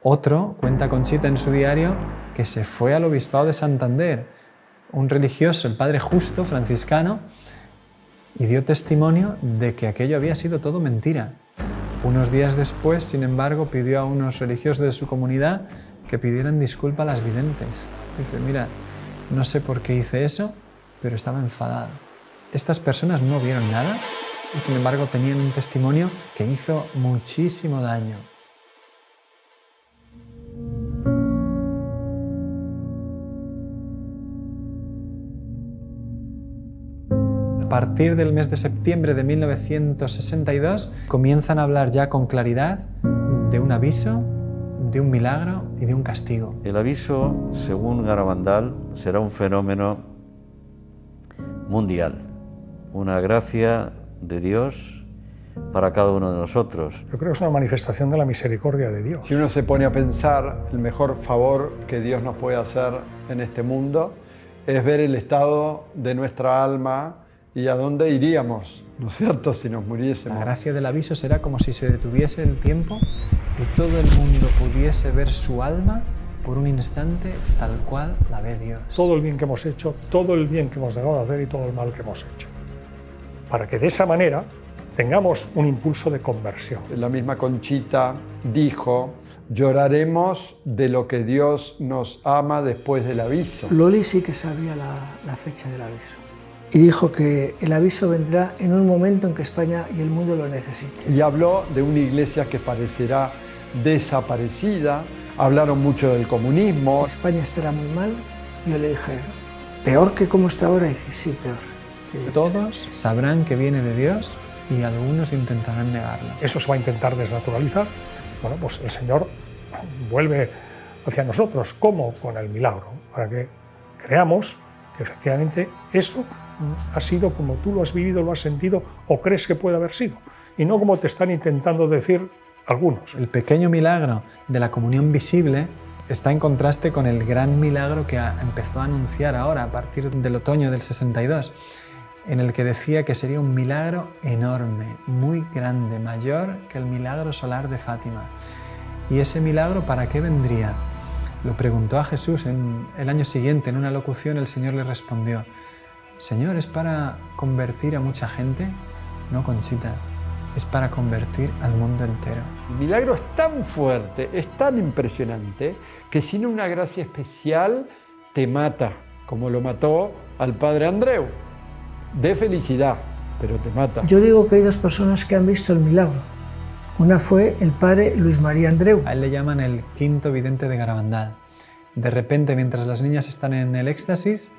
Otro, cuenta Conchita en su diario, que se fue al obispado de Santander, un religioso, el padre Justo, franciscano, y dio testimonio de que aquello había sido todo mentira. Unos días después, sin embargo, pidió a unos religiosos de su comunidad que pidieran disculpa a las videntes. Dice, mira, no sé por qué hice eso, pero estaba enfadado. Estas personas no vieron nada y, sin embargo, tenían un testimonio que hizo muchísimo daño. A partir del mes de septiembre de 1962 comienzan a hablar ya con claridad de un aviso, de un milagro y de un castigo. El aviso, según Garabandal, será un fenómeno mundial, una gracia de Dios para cada uno de nosotros. Yo creo que es una manifestación de la misericordia de Dios. Si uno se pone a pensar, el mejor favor que Dios nos puede hacer en este mundo es ver el estado de nuestra alma y a dónde iríamos, ¿no es cierto?, si nos muriésemos. La gracia del aviso será como si se detuviese el tiempo y todo el mundo pudiese ver su alma por un instante tal cual la ve Dios. Todo el bien que hemos hecho, todo el bien que hemos dejado de hacer y todo el mal que hemos hecho. Para que de esa manera tengamos un impulso de conversión. La misma Conchita dijo, lloraremos de lo que Dios nos ama después del aviso. Loli sí que sabía la fecha del aviso. Y dijo que el aviso vendrá en un momento en que España y el mundo lo necesiten. Y habló de una iglesia que parecerá desaparecida. Hablaron mucho del comunismo. España estará muy mal. Yo le dije, ¿peor que como está ahora? Y dice, sí, peor. Todos sabrán que viene de Dios y algunos intentarán negarlo. Eso se va a intentar desnaturalizar. Bueno, pues el Señor vuelve hacia nosotros. ¿Cómo? Con el milagro. Para que creamos que efectivamente eso ha sido como tú lo has vivido, lo has sentido o crees que puede haber sido. Y no como te están intentando decir algunos. El pequeño milagro de la comunión visible está en contraste con el gran milagro que empezó a anunciar ahora, a partir del otoño del 62, en el que decía que sería un milagro enorme, muy grande, mayor que el milagro solar de Fátima. ¿Y ese milagro para qué vendría? Lo preguntó a Jesús el año siguiente, en una locución el Señor le respondió, Señor, ¿es para convertir a mucha gente? No, Conchita, es para convertir al mundo entero. El milagro es tan fuerte, es tan impresionante, que sin una gracia especial te mata, como lo mató al padre Andreu. De felicidad, pero te mata. Yo digo que hay dos personas que han visto el milagro. Una fue el padre Luis María Andreu. A él le llaman el quinto vidente de Garabandal. De repente, mientras las niñas están en el éxtasis,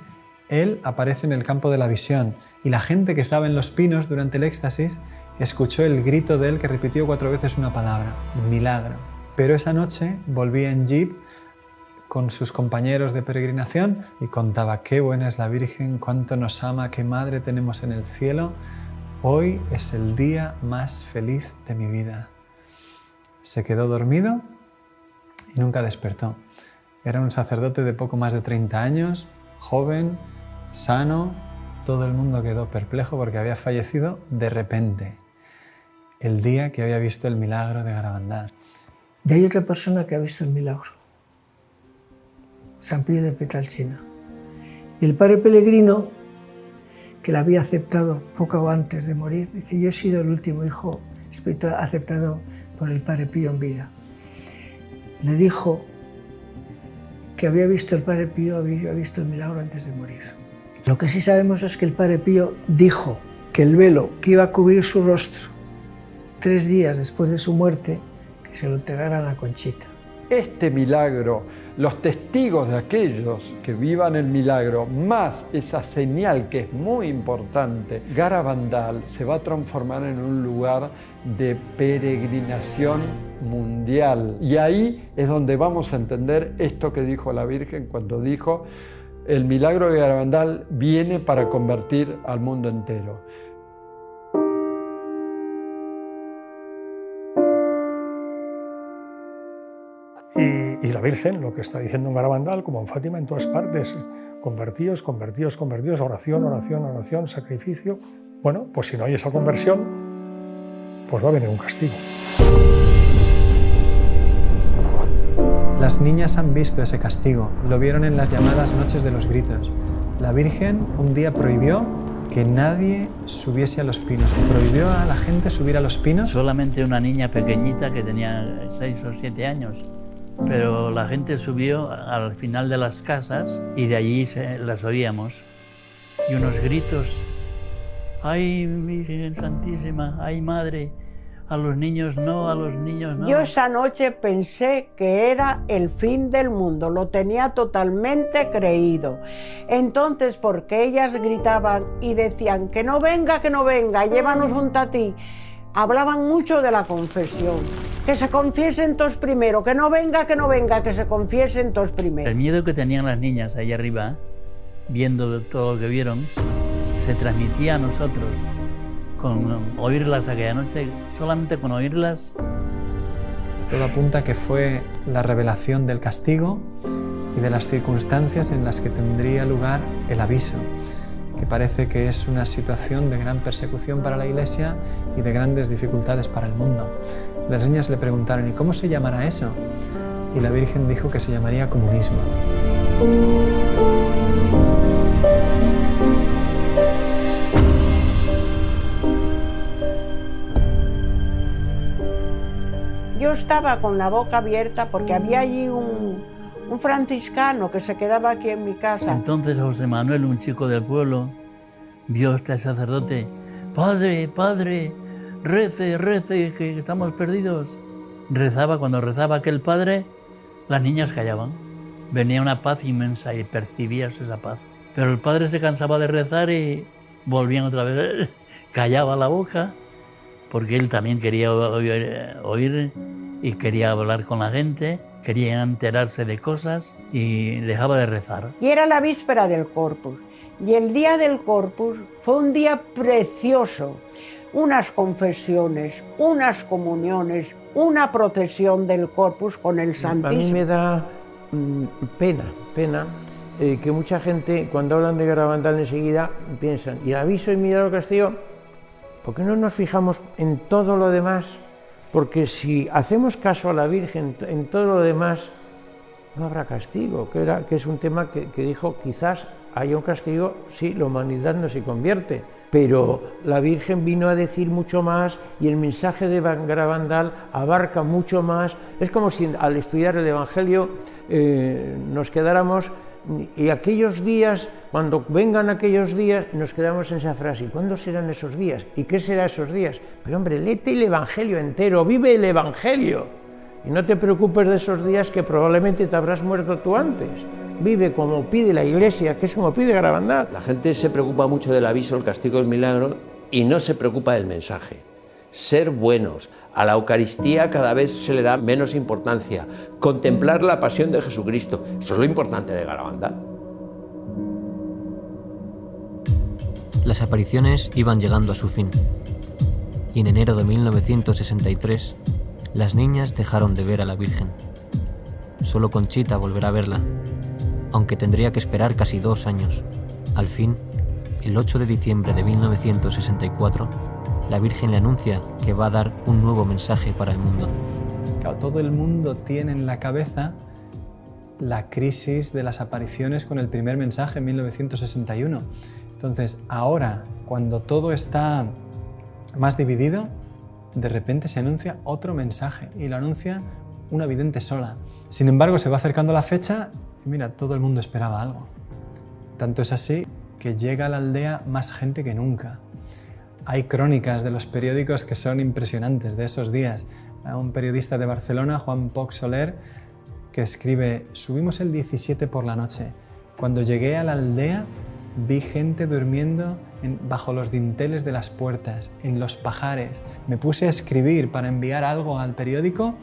él aparece en el campo de la visión y la gente que estaba en los pinos durante el éxtasis escuchó el grito de él que repitió 4 veces una palabra, milagro. Pero esa noche volvía en jeep con sus compañeros de peregrinación y contaba qué buena es la Virgen, cuánto nos ama, qué madre tenemos en el cielo. Hoy es el día más feliz de mi vida. Se quedó dormido y nunca despertó. Era un sacerdote de poco más de 30 años, joven, sano. Todo el mundo quedó perplejo porque había fallecido de repente, el día que había visto el milagro de Garabandal. Y hay otra persona que ha visto el milagro, San Pío de Petralcina. Y el padre Pellegrino, que la había aceptado poco antes de morir, dice, yo he sido el último hijo espiritual aceptado por el padre Pío en vida. Le dijo que había visto el padre Pío, había visto el milagro antes de morir. Lo que sí sabemos es que el padre Pío dijo que el velo que iba a cubrir su rostro 3 días después de su muerte, que se lo entregaran a Conchita. Este milagro, los testigos de aquellos que vivan el milagro, más esa señal que es muy importante, Garabandal se va a transformar en un lugar de peregrinación mundial. Y ahí es donde vamos a entender esto que dijo la Virgen cuando dijo El milagro de Garabandal viene para convertir al mundo entero. Y la Virgen, lo que está diciendo en Garabandal, como en Fátima, en todas partes, convertíos, convertíos, convertíos, oración, oración, oración, sacrificio. Bueno, pues si no hay esa conversión, pues va a venir un castigo. Las niñas han visto ese castigo, lo vieron en las llamadas noches de los gritos. La Virgen un día prohibió que nadie subiese a los pinos, prohibió a la gente subir a los pinos. Solamente una niña pequeñita que tenía 6 o 7 años. Pero la gente subió al final de las casas y de allí las oíamos. Y unos gritos, ¡ay, Virgen Santísima! ¡Ay, Madre! A los niños no, a los niños no. Yo esa noche pensé que era el fin del mundo, lo tenía totalmente creído. Entonces, porque ellas gritaban y decían que no venga, llévanos junto a ti, hablaban mucho de la confesión. Que se confiesen todos primero, que no venga, que se confiesen todos primero. El miedo que tenían las niñas ahí arriba, viendo todo lo que vieron, se transmitía a nosotros. Con oírlas aquella noche, solamente con oírlas. Todo apunta que fue la revelación del castigo y de las circunstancias en las que tendría lugar el aviso, que parece que es una situación de gran persecución para la Iglesia y de grandes dificultades para el mundo. Las niñas le preguntaron, ¿y cómo se llamará eso? Y la Virgen dijo que se llamaría comunismo. Yo estaba con la boca abierta porque había allí un franciscano que se quedaba aquí en mi casa. Entonces José Manuel, un chico del pueblo, vio a este sacerdote. ¡Padre, padre, rece, rece, que estamos perdidos! Rezaba, cuando rezaba aquel padre, las niñas callaban. Venía una paz inmensa y percibías esa paz. Pero el padre se cansaba de rezar y volvían otra vez. Callaba la boca, porque él también quería oír y quería hablar con la gente, quería enterarse de cosas y dejaba de rezar. Y era la víspera del Corpus. Y el día del Corpus fue un día precioso. Unas confesiones, unas comuniones, una procesión del Corpus con el Santísimo. A mí me da pena que mucha gente, cuando hablan de Garabandal enseguida, piensan, ¿y el aviso y milagro castigo? ¿Por qué no nos fijamos en todo lo demás? Porque si hacemos caso a la Virgen en todo lo demás, no habrá castigo, que es un tema que dijo, quizás haya un castigo si la humanidad no se convierte. Pero la Virgen vino a decir mucho más y el mensaje de Garabandal abarca mucho más. Es como si al estudiar el Evangelio nos quedáramos y aquellos días, cuando vengan aquellos días, nos quedamos en esa frase. ¿Cuándo serán esos días? ¿Y qué serán esos días? Pero hombre, léete el Evangelio entero, vive el Evangelio. Y no te preocupes de esos días que probablemente te habrás muerto tú antes. Vive como pide la Iglesia, que es como pide Garabandal. La gente se preocupa mucho del aviso, el castigo, el milagro y no se preocupa del mensaje. Ser buenos. A la Eucaristía cada vez se le da menos importancia. Contemplar la pasión de Jesucristo. Eso es lo importante de Garabandal. Las apariciones iban llegando a su fin. Y en enero de 1963, las niñas dejaron de ver a la Virgen. Solo Conchita volverá a verla, aunque tendría que esperar casi 2 años. Al fin, el 8 de diciembre de 1964, la Virgen le anuncia que va a dar un nuevo mensaje para el mundo. Claro, todo el mundo tiene en la cabeza la crisis de las apariciones con el primer mensaje en 1961. Entonces, ahora, cuando todo está más dividido, de repente se anuncia otro mensaje y lo anuncia una vidente sola. Sin embargo, se va acercando la fecha y mira, todo el mundo esperaba algo. Tanto es así que llega a la aldea más gente que nunca. Hay crónicas de los periódicos que son impresionantes de esos días. Un periodista de Barcelona, Juan Poch Soler, que escribe: subimos el 17 por la noche. Cuando llegué a la aldea vi gente durmiendo bajo los dinteles de las puertas, en los pajares. Me puse a escribir para enviar algo al periódico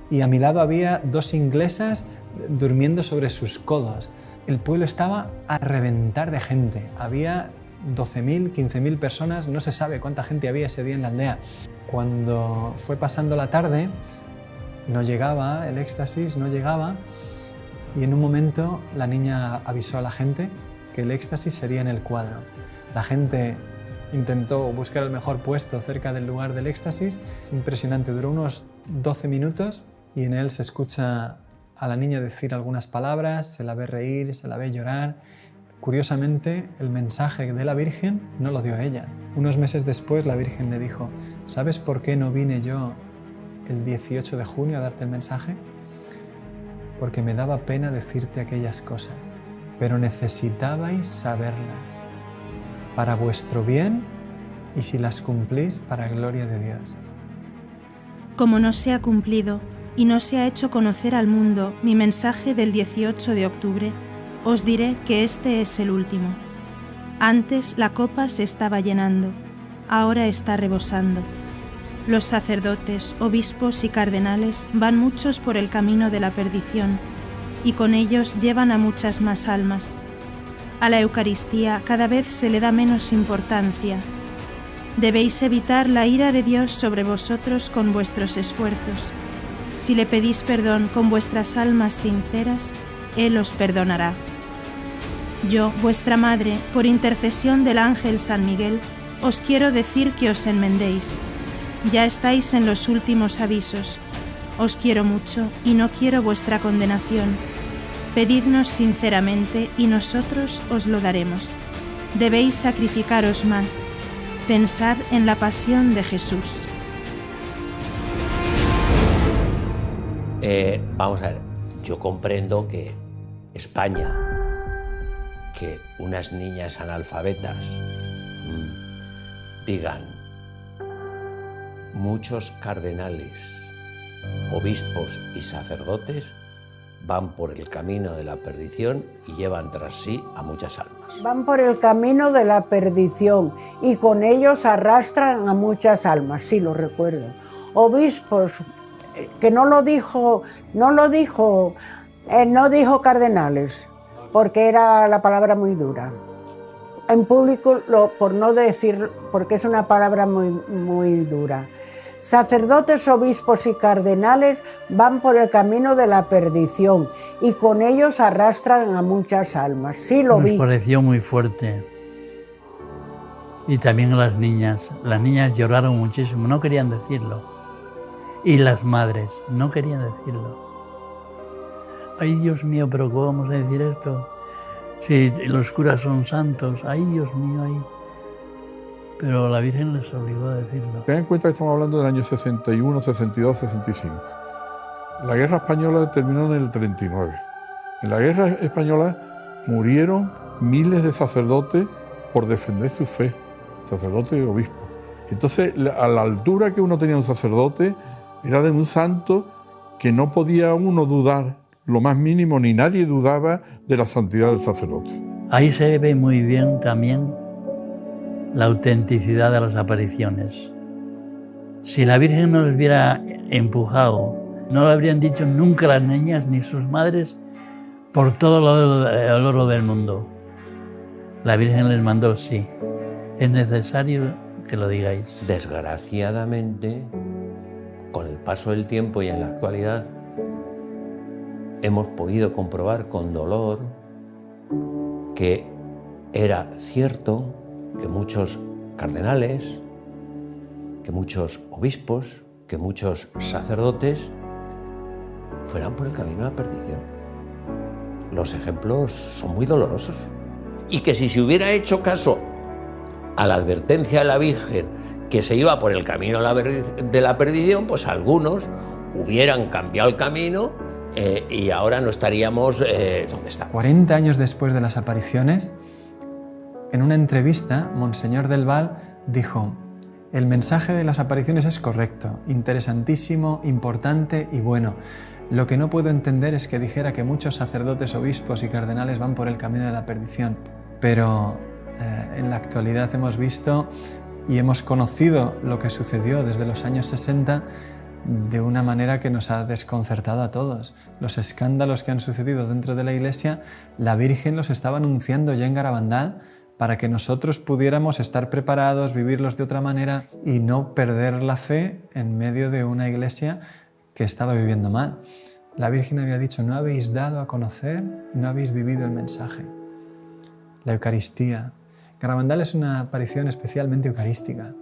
y a mi lado había 2 inglesas durmiendo sobre sus codos. el pueblo estaba a reventar de gente. Había 12.000, 15.000 personas, no se sabe cuánta gente había ese día en la aldea. Cuando fue pasando la tarde, no llegaba el éxtasis, no llegaba, y en un momento la niña avisó a la gente que el éxtasis sería en el cuadro. La gente intentó buscar el mejor puesto cerca del lugar del éxtasis. Es impresionante, duró unos 12 minutos y en él se escucha a la niña decir algunas palabras, se la ve reír, se la ve llorar. Curiosamente, el mensaje de la Virgen no lo dio ella. Unos meses después la Virgen le dijo: ¿sabes por qué no vine yo el 18 de junio a darte el mensaje? Porque me daba pena decirte aquellas cosas, pero necesitabais saberlas para vuestro bien y si las cumplís para gloria de Dios. Como no se ha cumplido y no se ha hecho conocer al mundo mi mensaje del 18 de octubre, os diré que este es el último. Antes la copa se estaba llenando, ahora está rebosando. Los sacerdotes, obispos y cardenales van muchos por el camino de la perdición, y con ellos llevan a muchas más almas. A la Eucaristía cada vez se le da menos importancia. Debéis evitar la ira de Dios sobre vosotros con vuestros esfuerzos. Si le pedís perdón con vuestras almas sinceras, Él os perdonará. Yo, vuestra madre, por intercesión del ángel San Miguel, os quiero decir que os enmendéis. Ya estáis en los últimos avisos. Os quiero mucho y no quiero vuestra condenación. Pedidnos sinceramente y nosotros os lo daremos. Debéis sacrificaros más. Pensad en la pasión de Jesús. Vamos a ver, yo comprendo que España, que unas niñas analfabetas digan muchos cardenales, obispos y sacerdotes van por el camino de la perdición y llevan tras sí a muchas almas. Van por el camino de la perdición y con ellos arrastran a muchas almas, sí, lo recuerdo. Obispos, que no dijo cardenales, porque era la palabra muy dura. En público, por no decir, porque es una palabra muy dura. Sacerdotes, obispos y cardenales van por el camino de la perdición y con ellos arrastran a muchas almas. Sí, lo vi. Nos pareció muy fuerte. Y también las niñas lloraron muchísimo, no querían decirlo. Y las madres no querían decirlo. Ay, Dios mío, pero ¿cómo vamos a decir esto? Si los curas son santos, ay, Dios mío, ay. Pero la Virgen les obligó a decirlo. Ten en cuenta que estamos hablando del año 61, 62, 65. La guerra española terminó en el 39. En la guerra española murieron miles de sacerdotes por defender su fe, sacerdotes y obispos. Entonces, a la altura que uno tenía un sacerdote, era de un santo que no podía uno dudar lo más mínimo, ni nadie dudaba de la santidad del sacerdote. Ahí se ve muy bien también la autenticidad de las apariciones. Si la Virgen no les hubiera empujado, no lo habrían dicho nunca las niñas ni sus madres por todo el oro del mundo. La Virgen les mandó, sí, es necesario que lo digáis. Desgraciadamente, con el paso del tiempo y en la actualidad, hemos podido comprobar con dolor que era cierto que muchos cardenales, que muchos obispos, que muchos sacerdotes fueran por el camino de la perdición. Los ejemplos son muy dolorosos. Y que si se hubiera hecho caso a la advertencia de la Virgen que se iba por el camino de la perdición, pues algunos hubieran cambiado el camino y ahora no estaríamos donde estamos. 40 años después de las apariciones, en una entrevista, Monseñor del Val dijo: el mensaje de las apariciones es correcto, interesantísimo, importante y bueno. Lo que no puedo entender es que dijera que muchos sacerdotes, obispos y cardenales van por el camino de la perdición. Pero en la actualidad hemos visto y hemos conocido lo que sucedió desde los años 60 de una manera que nos ha desconcertado a todos. Los escándalos que han sucedido dentro de la Iglesia, la Virgen los estaba anunciando ya en Garabandal para que nosotros pudiéramos estar preparados, vivirlos de otra manera y no perder la fe en medio de una Iglesia que estaba viviendo mal. La Virgen había dicho: no habéis dado a conocer y no habéis vivido el mensaje. La Eucaristía. Garabandal es una aparición especialmente eucarística.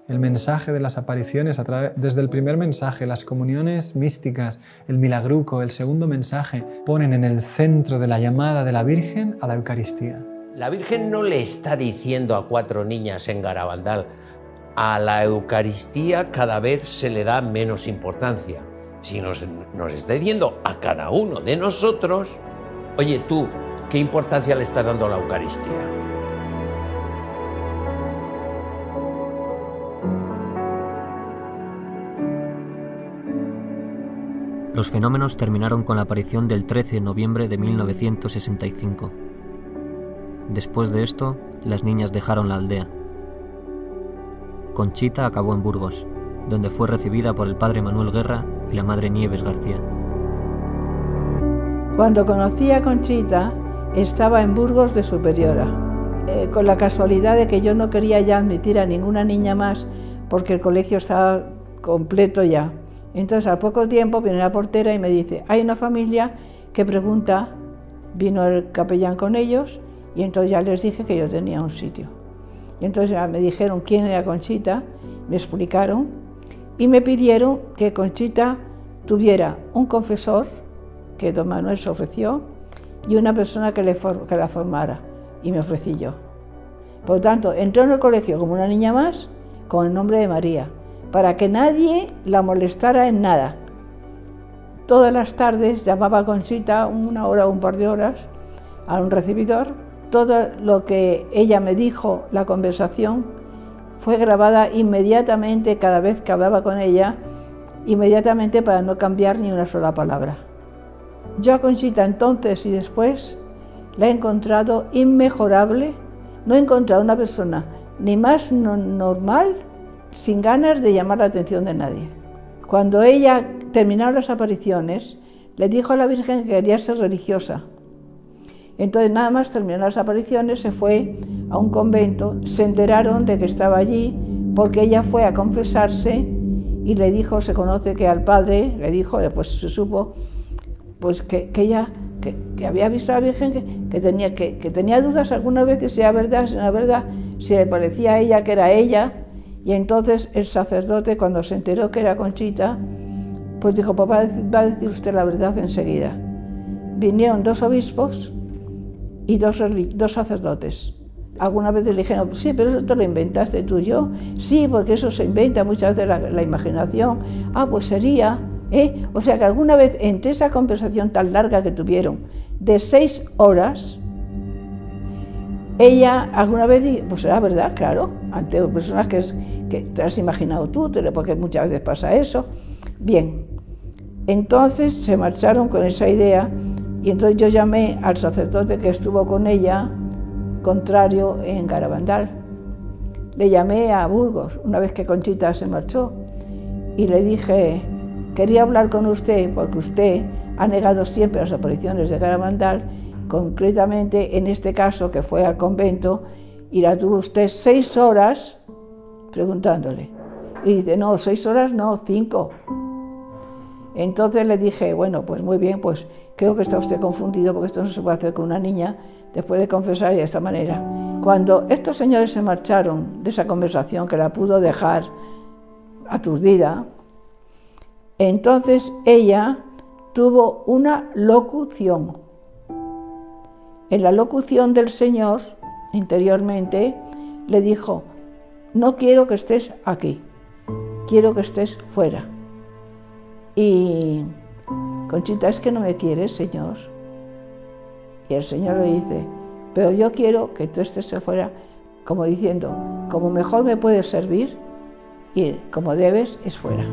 El mensaje de las apariciones, desde el primer mensaje, las comuniones místicas, el milagruco, el segundo mensaje, ponen en el centro de la llamada de la Virgen a la Eucaristía. La Virgen no le está diciendo a 4 niñas en Garabandal: a la Eucaristía cada vez se le da menos importancia, sino nos está diciendo a cada uno de nosotros: oye, tú, ¿qué importancia le estás dando a la Eucaristía? Los fenómenos terminaron con la aparición del 13 de noviembre de 1965. Después de esto, las niñas dejaron la aldea. Conchita acabó en Burgos, donde fue recibida por el padre Manuel Guerra y la madre Nieves García. Cuando conocí a Conchita, estaba en Burgos de superiora, con la casualidad de que yo no quería ya admitir a ninguna niña más porque el colegio estaba completo ya. Entonces, al poco tiempo viene la portera y me dice: hay una familia que pregunta. Vino el capellán con ellos y entonces ya les dije que yo tenía un sitio. Y entonces ya me dijeron quién era Conchita, me explicaron y me pidieron que Conchita tuviera un confesor, que don Manuel se ofreció, y una persona que la formara, y me ofrecí yo. Por lo tanto, entró en el colegio como una niña más, con el nombre de María, para que nadie la molestara en nada. Todas las tardes llamaba a Conchita, 1 hora o un par de horas, a un recibidor. Todo lo que ella me dijo, la conversación, fue grabada inmediatamente cada vez que hablaba con ella, inmediatamente para no cambiar ni una sola palabra. Yo a Conchita entonces y después la he encontrado inmejorable. No he encontrado una persona ni más normal, sin ganas de llamar la atención de nadie. Cuando ella terminó las apariciones, le dijo a la Virgen que quería ser religiosa. Entonces, nada más terminó las apariciones, se fue a un convento, se enteraron de que estaba allí, porque ella fue a confesarse y le dijo, se conoce que al padre, le dijo, después se supo, pues que ella que había visto a la Virgen, que tenía dudas algunas veces si era verdad, si no era verdad, si le parecía a ella que era ella. Y entonces el sacerdote, cuando se enteró que era Conchita, pues dijo: pues va a decir usted la verdad enseguida. Vinieron 2 obispos y 2 sacerdotes. Algunas veces le dijeron: sí, pero eso te lo inventaste tú y yo. Sí, porque eso se inventa muchas veces la imaginación. Ah, pues sería, O sea que alguna vez, entre esa conversación tan larga que tuvieron, de 6 horas, ella alguna vez dijo: pues era verdad, claro, ante personas que te has imaginado tú, porque muchas veces pasa eso. Bien, entonces se marcharon con esa idea y entonces yo llamé al sacerdote que estuvo con ella, contrario, en Garabandal. Le llamé a Burgos, una vez que Conchita se marchó, y le dije: quería hablar con usted porque usted ha negado siempre las apariciones de Garabandal, concretamente en este caso que fue al convento, y la tuvo usted 6 horas preguntándole. Y dice: no, 6 horas no, 5. Entonces le dije: bueno, pues muy bien, pues creo que está usted confundido porque esto no se puede hacer con una niña después de confesar y de esta manera. Cuando estos señores se marcharon de esa conversación, que la pudo dejar aturdida, entonces ella tuvo una locución. En la locución del Señor, interiormente, le dijo: no quiero que estés aquí, quiero que estés fuera. Y Conchita: es que no me quieres, Señor. Y el Señor le dice: pero yo quiero que tú estés fuera, como diciendo, como mejor me puedes servir y como debes es fuera.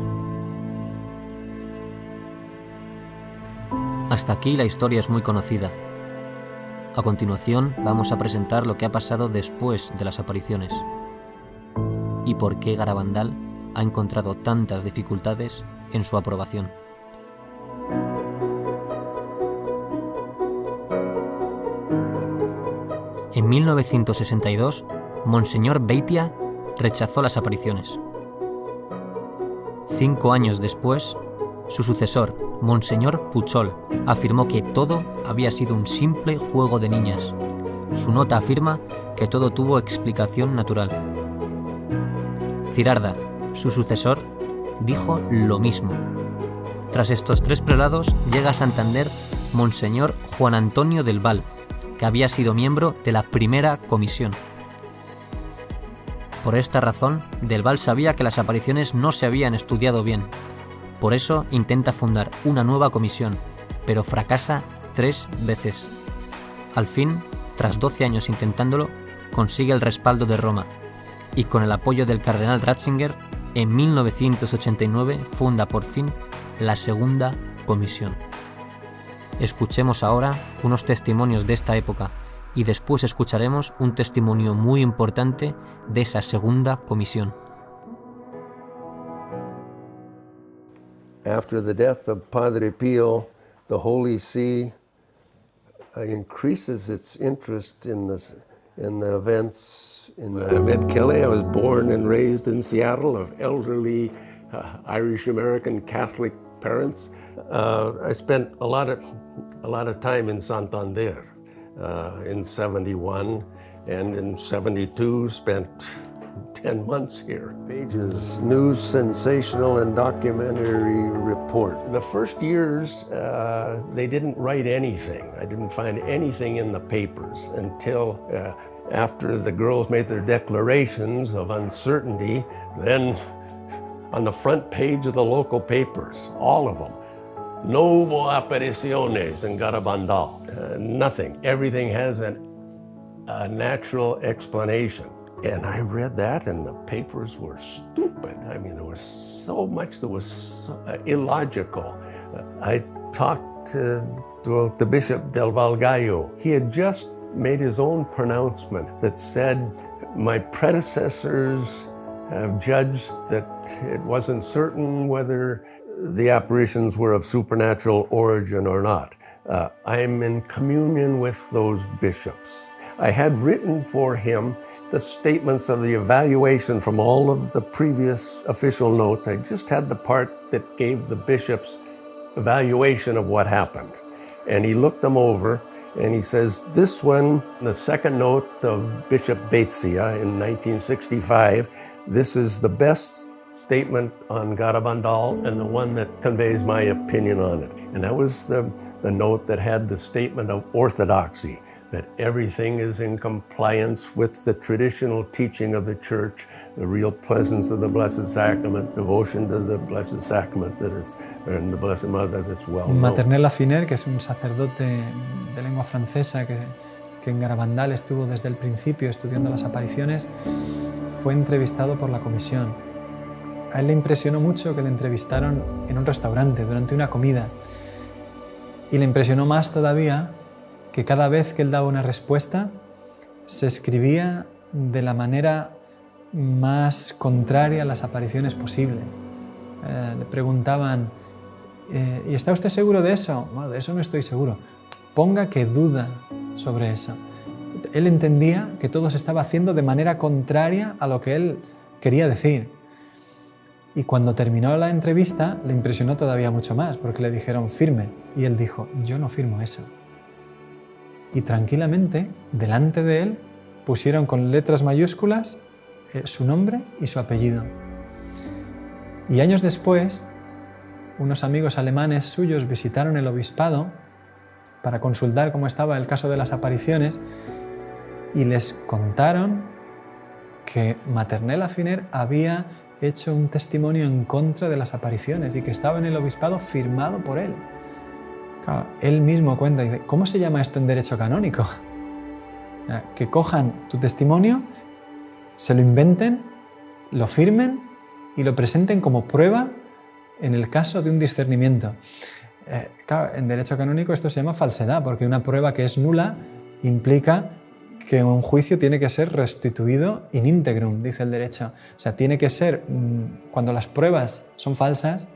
Hasta aquí la historia es muy conocida. A continuación vamos a presentar lo que ha pasado después de las apariciones y por qué Garabandal ha encontrado tantas dificultades en su aprobación. En 1962, Monseñor Beitia rechazó las apariciones. 5 años después, su sucesor, Monseñor Puchol, afirmó que todo había sido un simple juego de niñas. Su nota afirma que todo tuvo explicación natural. Cirarda, su sucesor, dijo lo mismo. Tras estos 3 prelados, llega a Santander Monseñor Juan Antonio del Val, que había sido miembro de la primera comisión. Por esta razón, Del Val sabía que las apariciones no se habían estudiado bien. Por eso intenta fundar una nueva comisión, pero fracasa 3 veces. Al fin, tras 12 años intentándolo, consigue el respaldo de Roma y con el apoyo del cardenal Ratzinger, en 1989 funda por fin la segunda comisión. Escuchemos ahora unos testimonios de esta época y después escucharemos un testimonio muy importante de esa segunda comisión. After the death of Padre Pio, the Holy See increases its interest in the events in the Ed Kelly. I was born and raised in Seattle of elderly Irish-American Catholic parents. I spent a lot of time in Santander in 71, and in 72 spent 10 months here. Pages, news, sensational, and documentary report. The first years, they didn't write anything. I didn't find anything in the papers until after the girls made their declarations of uncertainty. Then on the front page of the local papers, all of them, no hubo apariciones in Garabandal. Nothing. Everything has a natural explanation. And I read that, and the papers were stupid. I mean, there was so much that was illogical. I talked to the Bishop del Val Gallo. He had just made his own pronouncement that said, my predecessors have judged that it wasn't certain whether the apparitions were of supernatural origin or not. I'm in communion with those bishops. I had written for him the statements of the evaluation from all of the previous official notes. I just had the part that gave the bishop's evaluation of what happened. And he looked them over and he says, this one, the second note of Bishop Baetzia in 1965, this is the best statement on Garabandal and the one that conveys my opinion on it. And that was the note that had the statement of orthodoxy, that everything is in compliance with the traditional teaching of the Church, the real presence of the Blessed Sacrament, devotion to the Blessed Sacrament that is, and the Blessed Mother that's well known. Maternel Afiner, que es un sacerdote de lengua francesa que en Garabandal estuvo desde el principio estudiando las apariciones, fue entrevistado por la comisión. A él le impresionó mucho que le entrevistaron en un restaurante durante una comida. Y le impresionó más todavía que cada vez que él daba una respuesta se escribía de la manera más contraria a las apariciones posible. Le preguntaban, ¿y está usted seguro de eso? Bueno, de eso no estoy seguro. Ponga que duda sobre eso. Él entendía que todo se estaba haciendo de manera contraria a lo que él quería decir. Y cuando terminó la entrevista le impresionó todavía mucho más, porque le dijeron firme. Y él dijo, yo no firmo eso. Y tranquilamente, delante de él, pusieron con letras mayúsculas su nombre y su apellido. Y años después, unos amigos alemanes suyos visitaron el obispado para consultar cómo estaba el caso de las apariciones y les contaron que Maternel Afiner había hecho un testimonio en contra de las apariciones y que estaba en el obispado firmado por él. Claro, él mismo cuenta y dice, ¿cómo se llama esto en derecho canónico? Que cojan tu testimonio, se lo inventen, lo firmen y lo presenten como prueba en el caso de un discernimiento. Claro, en derecho canónico esto se llama falsedad, porque una prueba que es nula implica que un juicio tiene que ser restituido in integrum, dice el derecho. O sea, tiene que ser, cuando las pruebas son falsas,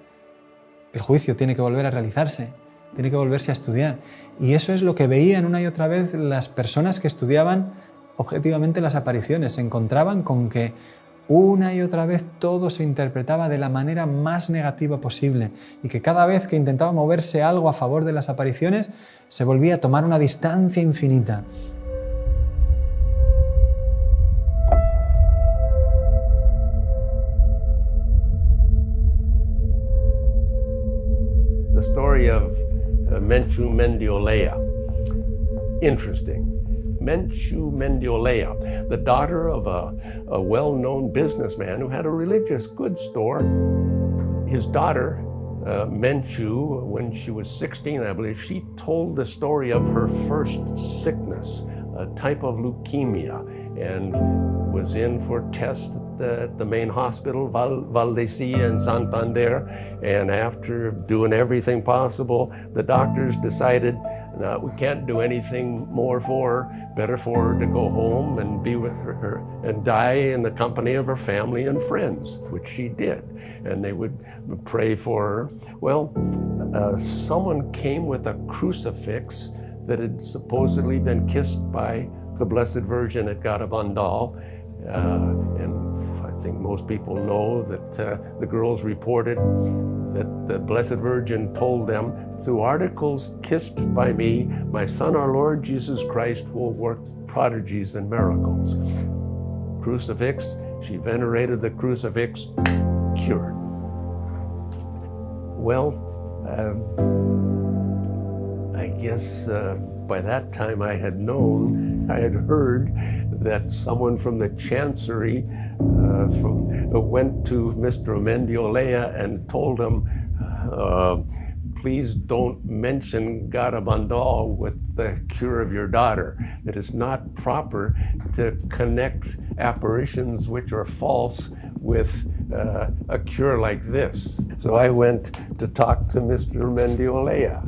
el juicio tiene que volver a realizarse, tiene que volverse a estudiar. Y eso es lo que veían una y otra vez las personas que estudiaban objetivamente las apariciones. Se encontraban con que una y otra vez todo se interpretaba de la manera más negativa posible y que cada vez que intentaba moverse algo a favor de las apariciones se volvía a tomar una distancia infinita. The story of Menchu Mendiolea. Interesting. Menchu Mendiolea, the daughter of a well-known businessman who had a religious goods store. His daughter, Menchu, when she was 16, I believe, she told the story of her first sickness, a type of leukemia, and was in for tests at the main hospital, Valdecilla in Santander, and after doing everything possible, the doctors decided, no, we can't do anything more for her, better for her to go home and be with her and die in the company of her family and friends, which she did. And they would pray for her. Well, someone came with a crucifix that had supposedly been kissed by the Blessed Virgin at Garabandal, and I think most people know that the girls reported that the Blessed Virgin told them, through articles kissed by me, my Son, our Lord Jesus Christ, will work prodigies and miracles. Crucifix, she venerated the crucifix, cured. Well, I guess by that time I had heard that someone from the Chancery went to Mr. Mendiolea and told him, please don't mention Garabandal with the cure of your daughter. It is not proper to connect apparitions which are false with a cure like this. So I went to talk to Mr. Mendiolea.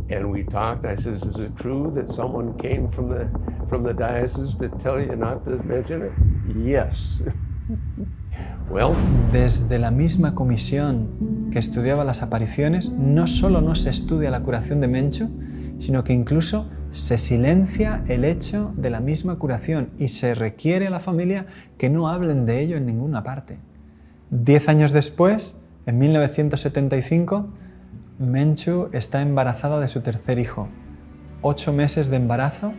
And we talked. I says, is it true that someone came from the diocese to tell you not to mention it? Yes. Well. Desde la misma comisión que estudiaba las apariciones, no solo no se estudia la curación de Menchu, sino que incluso se silencia el hecho de la misma curación y se requiere a la familia que no hablen de ello en ninguna parte. 10 años después, en 1975, Menchu está embarazada de su tercer hijo, 8 meses de embarazo,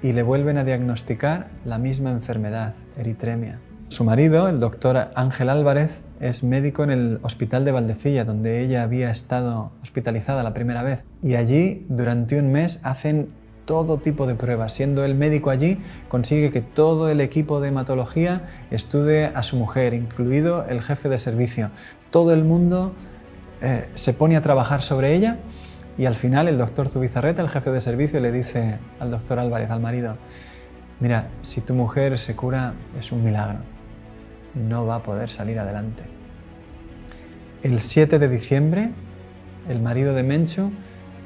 y le vuelven a diagnosticar la misma enfermedad, eritremia. Su marido, el doctor Ángel Álvarez, es médico en el hospital de Valdecilla, donde ella había estado hospitalizada la primera vez. Y allí, durante un mes, hacen todo tipo de pruebas. Siendo él médico allí, consigue que todo el equipo de hematología estudie a su mujer, incluido el jefe de servicio. Todo el mundo se pone a trabajar sobre ella y al final el doctor Zubizarreta, el jefe de servicio, le dice al doctor Álvarez, al marido, mira, si tu mujer se cura es un milagro, no va a poder salir adelante. El 7 de diciembre, el marido de Menchu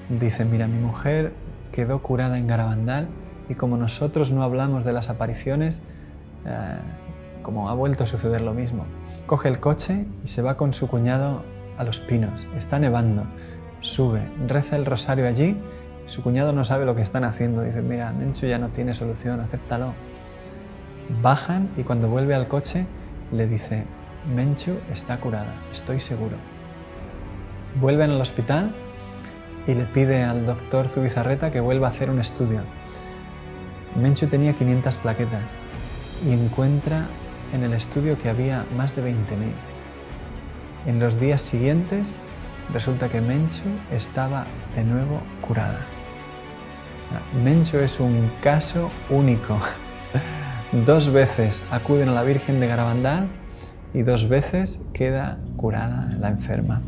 dice, mira, mi mujer quedó curada en Garabandal y como nosotros no hablamos de las apariciones, como ha vuelto a suceder lo mismo. Coge el coche y se va con su cuñado a Los Pinos. Está nevando, sube, reza el rosario allí. Su cuñado no sabe lo que están haciendo. Dice, mira, Menchu ya no tiene solución, acéptalo. Bajan y cuando vuelve al coche le dice, Menchu está curada, estoy seguro. Vuelven al hospital y le pide al doctor Zubizarreta que vuelva a hacer un estudio. Menchu tenía 500 plaquetas y encuentra en el estudio que había más de 20.000. En los días siguientes resulta que Menchu estaba de nuevo curada. Menchu es un caso único. 2 veces acuden a la Virgen de Garabandal y 2 veces queda curada la enferma.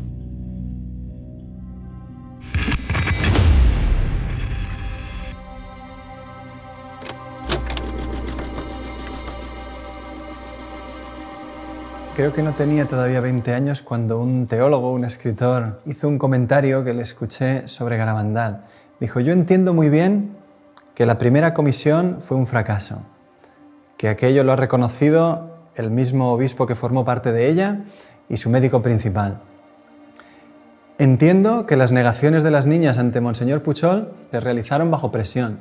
Creo que no tenía todavía 20 años cuando un teólogo, un escritor, hizo un comentario que le escuché sobre Garabandal. Dijo, yo entiendo muy bien que la primera comisión fue un fracaso, que aquello lo ha reconocido el mismo obispo que formó parte de ella y su médico principal. Entiendo que las negaciones de las niñas ante Monseñor Puchol se realizaron bajo presión.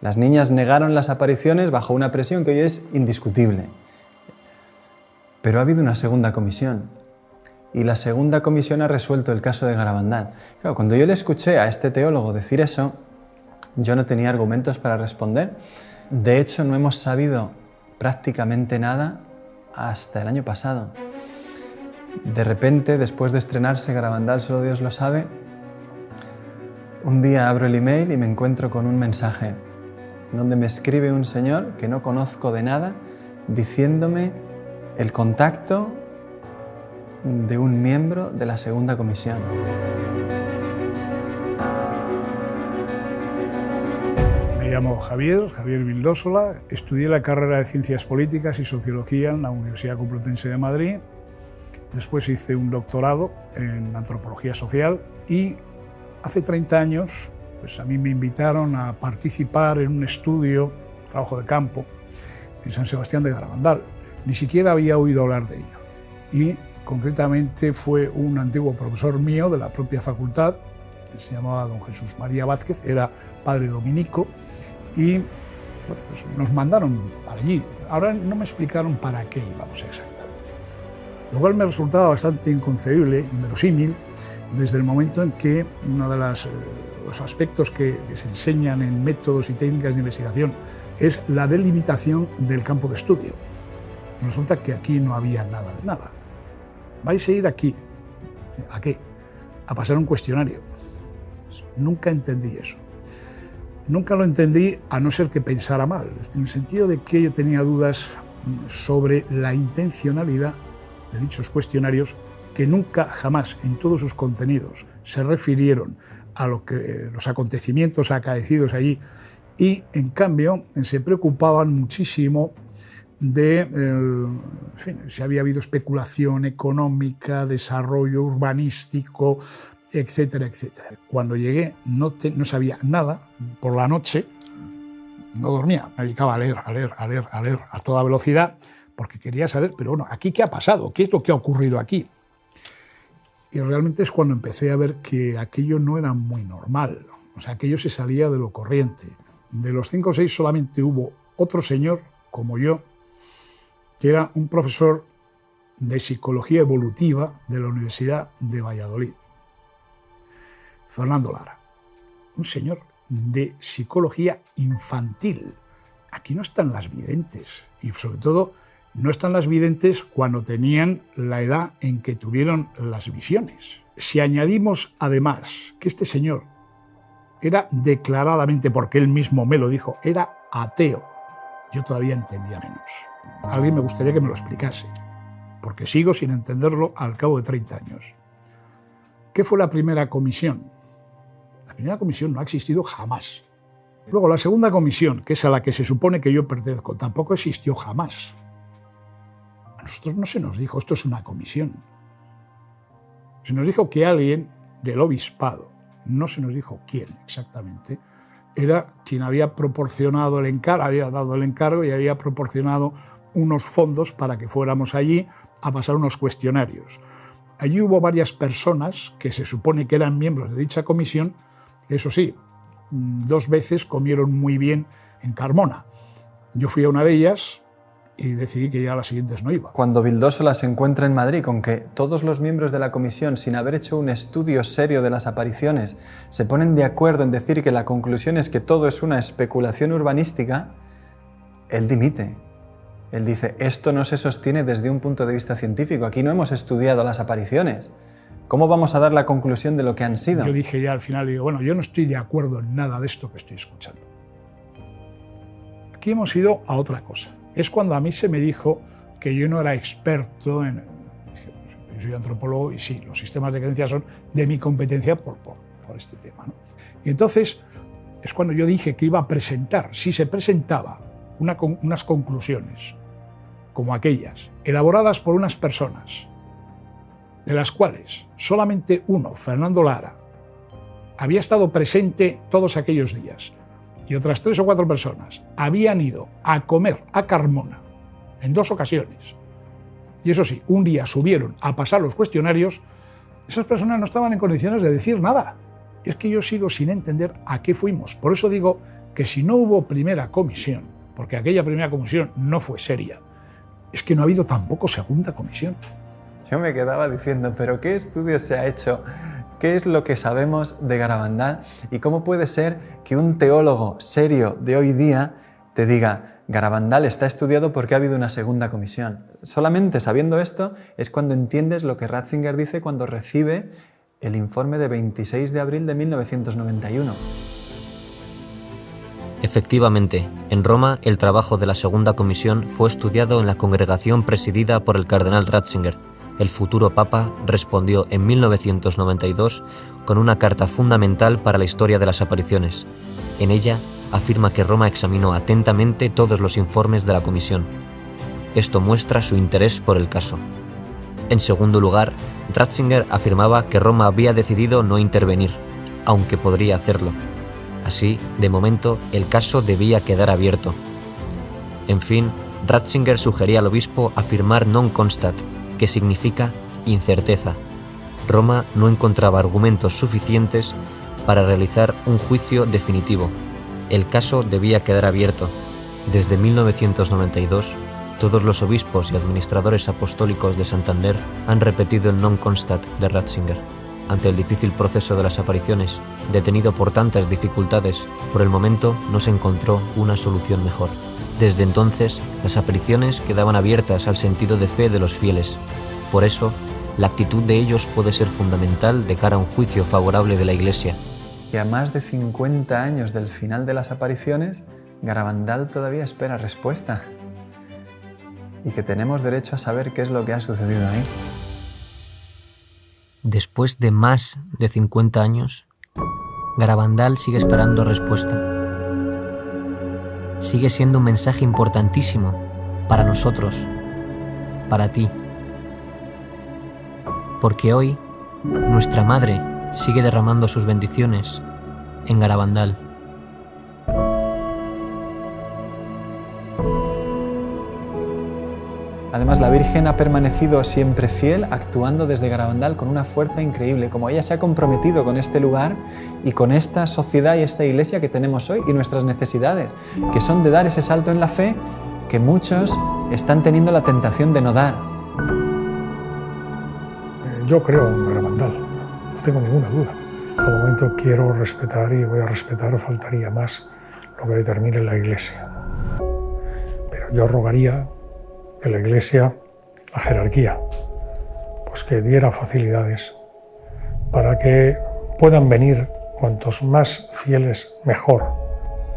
Las niñas negaron las apariciones bajo una presión que hoy es indiscutible. Pero ha habido una segunda comisión. Y la segunda comisión ha resuelto el caso de Garabandal. Claro, cuando yo le escuché a este teólogo decir eso, yo no tenía argumentos para responder. De hecho, no hemos sabido prácticamente nada hasta el año pasado. De repente, después de estrenarse Garabandal, solo Dios lo sabe, un día abro el email y me encuentro con un mensaje donde me escribe un señor que no conozco de nada, diciéndome el contacto de un miembro de la segunda comisión. Me llamo Javier Vildósola, estudié la carrera de Ciencias Políticas y Sociología en la Universidad Complutense de Madrid. Después hice un doctorado en Antropología Social y hace 30 años pues a mí me invitaron a participar en un estudio, trabajo de campo, en San Sebastián de Garabandal. Ni siquiera había oído hablar de ello. Y concretamente fue un antiguo profesor mío de la propia facultad, que se llamaba don Jesús María Vázquez, era padre dominico, y bueno, pues nos mandaron para allí. Ahora no me explicaron para qué íbamos exactamente, lo cual me resultaba bastante inconcebible, inverosímil, desde el momento en que uno de los aspectos que se enseñan en métodos y técnicas de investigación es la delimitación del campo de estudio. Resulta que aquí no había nada de nada. Vais a ir aquí. ¿A qué? A pasar un cuestionario. Nunca entendí eso. Nunca lo entendí, a no ser que pensara mal, en el sentido de que yo tenía dudas sobre la intencionalidad de dichos cuestionarios, que nunca, jamás, en todos sus contenidos, se refirieron a los acontecimientos acaecidos allí, y, en cambio, se preocupaban muchísimo de si había habido especulación económica, desarrollo urbanístico, etcétera, etcétera. Cuando llegué no sabía nada. Por la noche no dormía, me dedicaba a leer a toda velocidad, porque quería saber, pero bueno, ¿aquí qué ha pasado? ¿Qué es lo que ha ocurrido aquí? Y realmente es cuando empecé a ver que aquello no era muy normal, o sea, aquello se salía de lo corriente. De los 5 o 6 solamente hubo otro señor, como yo, que era un profesor de psicología evolutiva de la Universidad de Valladolid, Fernando Lara, un señor de psicología infantil. Aquí no están las videntes, y sobre todo no están las videntes cuando tenían la edad en que tuvieron las visiones. Si añadimos además que este señor era declaradamente, porque él mismo me lo dijo, era ateo, yo todavía entendía menos. Alguien me gustaría que me lo explicase, porque sigo sin entenderlo al cabo de 30 años. ¿Qué fue la primera comisión? La primera comisión no ha existido jamás. Luego, la segunda comisión, que es a la que se supone que yo pertenezco, tampoco existió jamás. A nosotros no se nos dijo, esto es una comisión. Se nos dijo que alguien del obispado, no se nos dijo quién exactamente, era quien había proporcionado el encargo, había dado el encargo y había proporcionado unos fondos para que fuéramos allí a pasar unos cuestionarios. Allí hubo varias personas que se supone que eran miembros de dicha comisión, eso sí, 2 veces comieron muy bien en Carmona. Yo fui a una de ellas y decidí que ya a las siguientes no iba. Cuando Vildósola se encuentra en Madrid con que todos los miembros de la comisión, sin haber hecho un estudio serio de las apariciones, se ponen de acuerdo en decir que la conclusión es que todo es una especulación urbanística, él dimite. Él dice, esto no se sostiene desde un punto de vista científico, aquí no hemos estudiado las apariciones. ¿Cómo vamos a dar la conclusión de lo que han sido? Yo dije ya al final, digo, bueno, yo no estoy de acuerdo en nada de esto que estoy escuchando. Aquí hemos ido a otra cosa. Es cuando a mí se me dijo que yo no era experto en... Yo soy antropólogo y sí, los sistemas de creencias son de mi competencia por este tema, ¿no? Y entonces es cuando yo dije que iba a presentar, si se presentaba unas conclusiones como aquellas, elaboradas por unas personas, de las cuales solamente uno, Fernando Lara, había estado presente todos aquellos días, y otras 3 o 4 personas habían ido a comer a Carmona en 2 ocasiones y eso sí, un día subieron a pasar los cuestionarios, esas personas no estaban en condiciones de decir nada. Y es que yo sigo sin entender a qué fuimos. Por eso digo que si no hubo primera comisión, porque aquella primera comisión no fue seria, es que no ha habido tampoco segunda comisión. Yo me quedaba diciendo, ¿pero qué estudio se ha hecho? ¿Qué es lo que sabemos de Garabandal? ¿Y cómo puede ser que un teólogo serio de hoy día te diga, Garabandal está estudiado porque ha habido una segunda comisión? Solamente sabiendo esto es cuando entiendes lo que Ratzinger dice cuando recibe el informe de 26 de abril de 1991. Efectivamente, en Roma el trabajo de la segunda comisión fue estudiado en la congregación presidida por el cardenal Ratzinger. El futuro papa respondió en 1992 con una carta fundamental para la historia de las apariciones. En ella afirma que Roma examinó atentamente todos los informes de la comisión. Esto muestra su interés por el caso. En segundo lugar, Ratzinger afirmaba que Roma había decidido no intervenir, aunque podría hacerlo. Así, de momento, el caso debía quedar abierto. En fin, Ratzinger sugería al obispo afirmar non constat, que significa incerteza. Roma no encontraba argumentos suficientes para realizar un juicio definitivo. El caso debía quedar abierto. Desde 1992, todos los obispos y administradores apostólicos de Santander han repetido el non constat de Ratzinger. Ante el difícil proceso de las apariciones, detenido por tantas dificultades, por el momento no se encontró una solución mejor. Desde entonces, las apariciones quedaban abiertas al sentido de fe de los fieles. Por eso, la actitud de ellos puede ser fundamental de cara a un juicio favorable de la Iglesia. Y a más de 50 años del final de las apariciones, Garabandal todavía espera respuesta. Y que tenemos derecho a saber qué es lo que ha sucedido ahí. Después de más de 50 años, Garabandal sigue esperando respuesta. Sigue siendo un mensaje importantísimo para nosotros, para ti. Porque hoy, nuestra Madre sigue derramando sus bendiciones en Garabandal. Además, la Virgen ha permanecido siempre fiel, actuando desde Garabandal con una fuerza increíble, como ella se ha comprometido con este lugar y con esta sociedad y esta iglesia que tenemos hoy y nuestras necesidades, que son de dar ese salto en la fe que muchos están teniendo la tentación de no dar. Yo creo en Garabandal, no tengo ninguna duda. En todo momento quiero respetar y voy a respetar, faltaría más, lo que determine la Iglesia. Pero yo rogaría que la Iglesia, la jerarquía, pues que diera facilidades para que puedan venir cuantos más fieles mejor.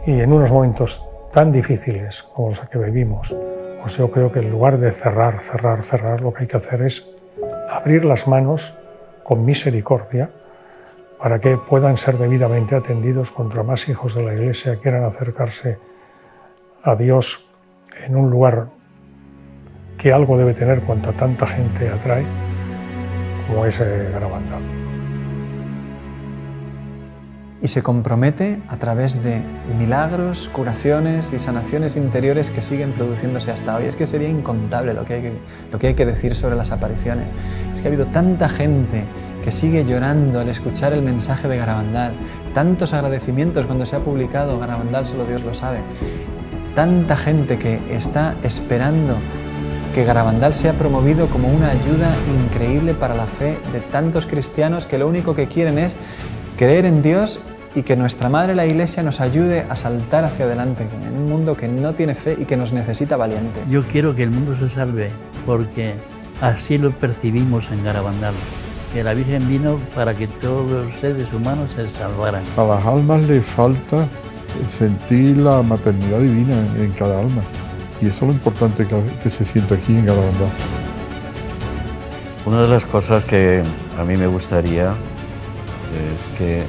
Y en unos momentos tan difíciles como los que vivimos, pues yo creo que en lugar de cerrar, lo que hay que hacer es abrir las manos con misericordia para que puedan ser debidamente atendidos contra más hijos de la Iglesia quieran acercarse a Dios en un lugar que algo debe tener cuanta tanta gente atrae, como es Garabandal. Y se compromete a través de milagros, curaciones y sanaciones interiores que siguen produciéndose hasta hoy. Es que sería incontable lo que hay que decir sobre las apariciones. Es que ha habido tanta gente que sigue llorando al escuchar el mensaje de Garabandal, tantos agradecimientos cuando se ha publicado Garabandal, solo Dios lo sabe, tanta gente que está esperando que Garabandal sea promovido como una ayuda increíble para la fe de tantos cristianos que lo único que quieren es creer en Dios y que nuestra Madre la Iglesia nos ayude a saltar hacia adelante en un mundo que no tiene fe y que nos necesita valientes. Yo quiero que el mundo se salve porque así lo percibimos en Garabandal, que la Virgen vino para que todos los seres humanos se salvaran. A las almas les falta sentir la maternidad divina en cada alma. Y eso es lo importante que se siente aquí en Garabandal. Una de las cosas que a mí me gustaría es que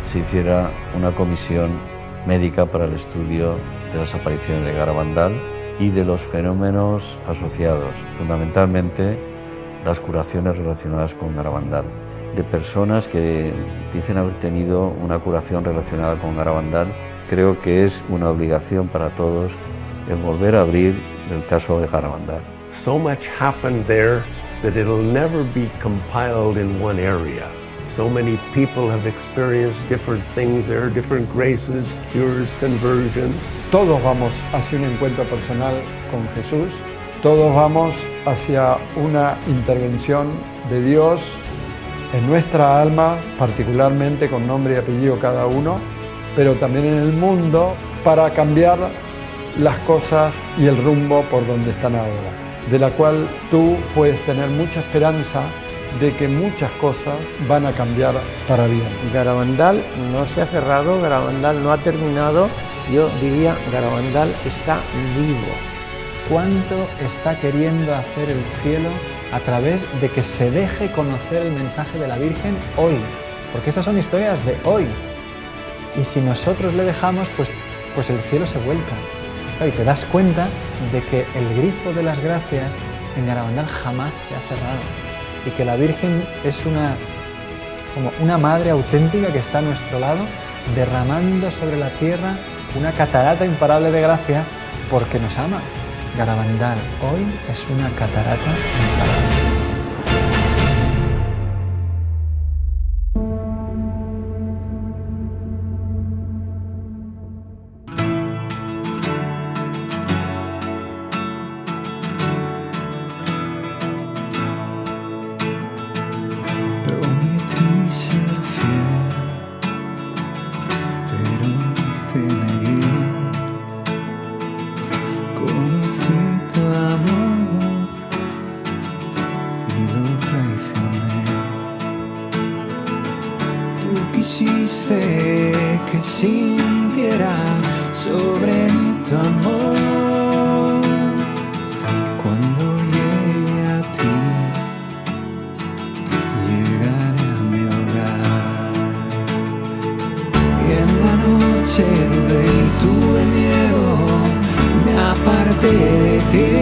se hiciera una comisión médica para el estudio de las apariciones de Garabandal y de los fenómenos asociados, fundamentalmente las curaciones relacionadas con Garabandal, de personas que dicen haber tenido una curación relacionada con Garabandal. Creo que es una obligación para todos el volver a abrir el caso de Garabandal. So much happened there that it'll never be compiled in one area. So many people have experienced different things there, different graces, cures, conversions. Todos vamos hacia un encuentro personal con Jesús, todos vamos hacia una intervención de Dios en nuestra alma, particularmente con nombre y apellido cada uno, pero también en el mundo para cambiar las cosas y el rumbo por donde están ahora, de la cual tú puedes tener mucha esperanza de que muchas cosas van a cambiar para bien. Garabandal no se ha cerrado, Garabandal no ha terminado, yo diría Garabandal está vivo. ¿Cuánto está queriendo hacer el cielo a través de que se deje conocer el mensaje de la Virgen hoy? Porque esas son historias de hoy. Y si nosotros le dejamos, pues el cielo se vuelca. Y te das cuenta de que el grifo de las gracias en Garabandal jamás se ha cerrado. Y que la Virgen es como una madre auténtica que está a nuestro lado, derramando sobre la tierra una catarata imparable de gracias porque nos ama. Garabandal hoy es una catarata imparable. Quisiste que sintiera sobre mí tu amor. Cuando llegue a ti, llegaré a mi hogar. Y en la noche dudé y tuve miedo, me aparté de ti.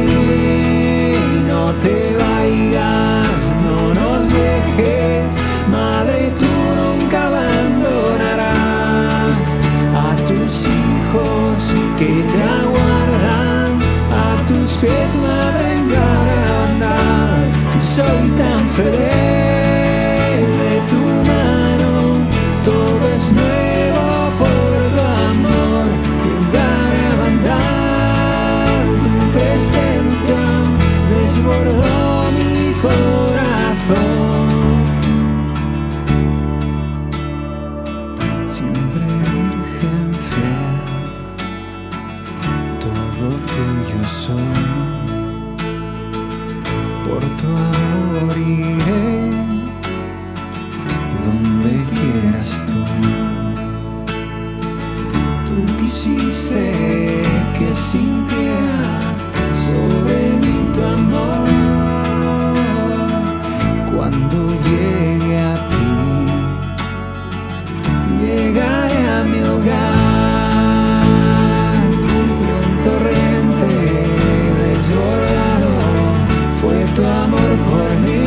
No te vayas, no nos dejes, Madre, tú nunca abandonarás a tus hijos que te aguardan, a tus pies, Madre, en Garabandal. Soy tan feliz de tu mano, todo es nuevo por tu amor. Y en Garabandal tu presencia desbordó mi corazón. Soy, por tu amor iré donde quieras tú. Tú quisiste que sintiera sobre mí tu amor. Cuando llegue a ti, llegaré a mi hogar. Fue tu amor por mí.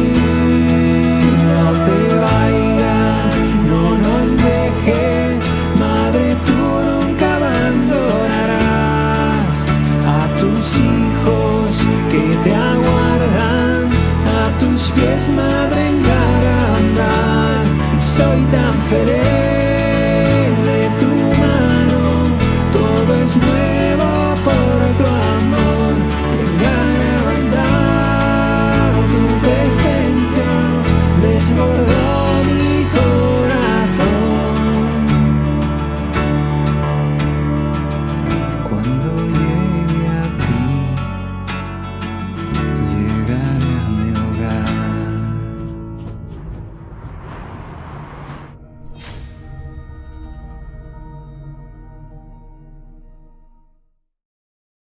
No te vayas, no nos dejes, Madre, tú nunca abandonarás a tus hijos que te aguardan, a tus pies, Madre, en Garabandal. Soy tan feliz de tu mano, todo es nuevo.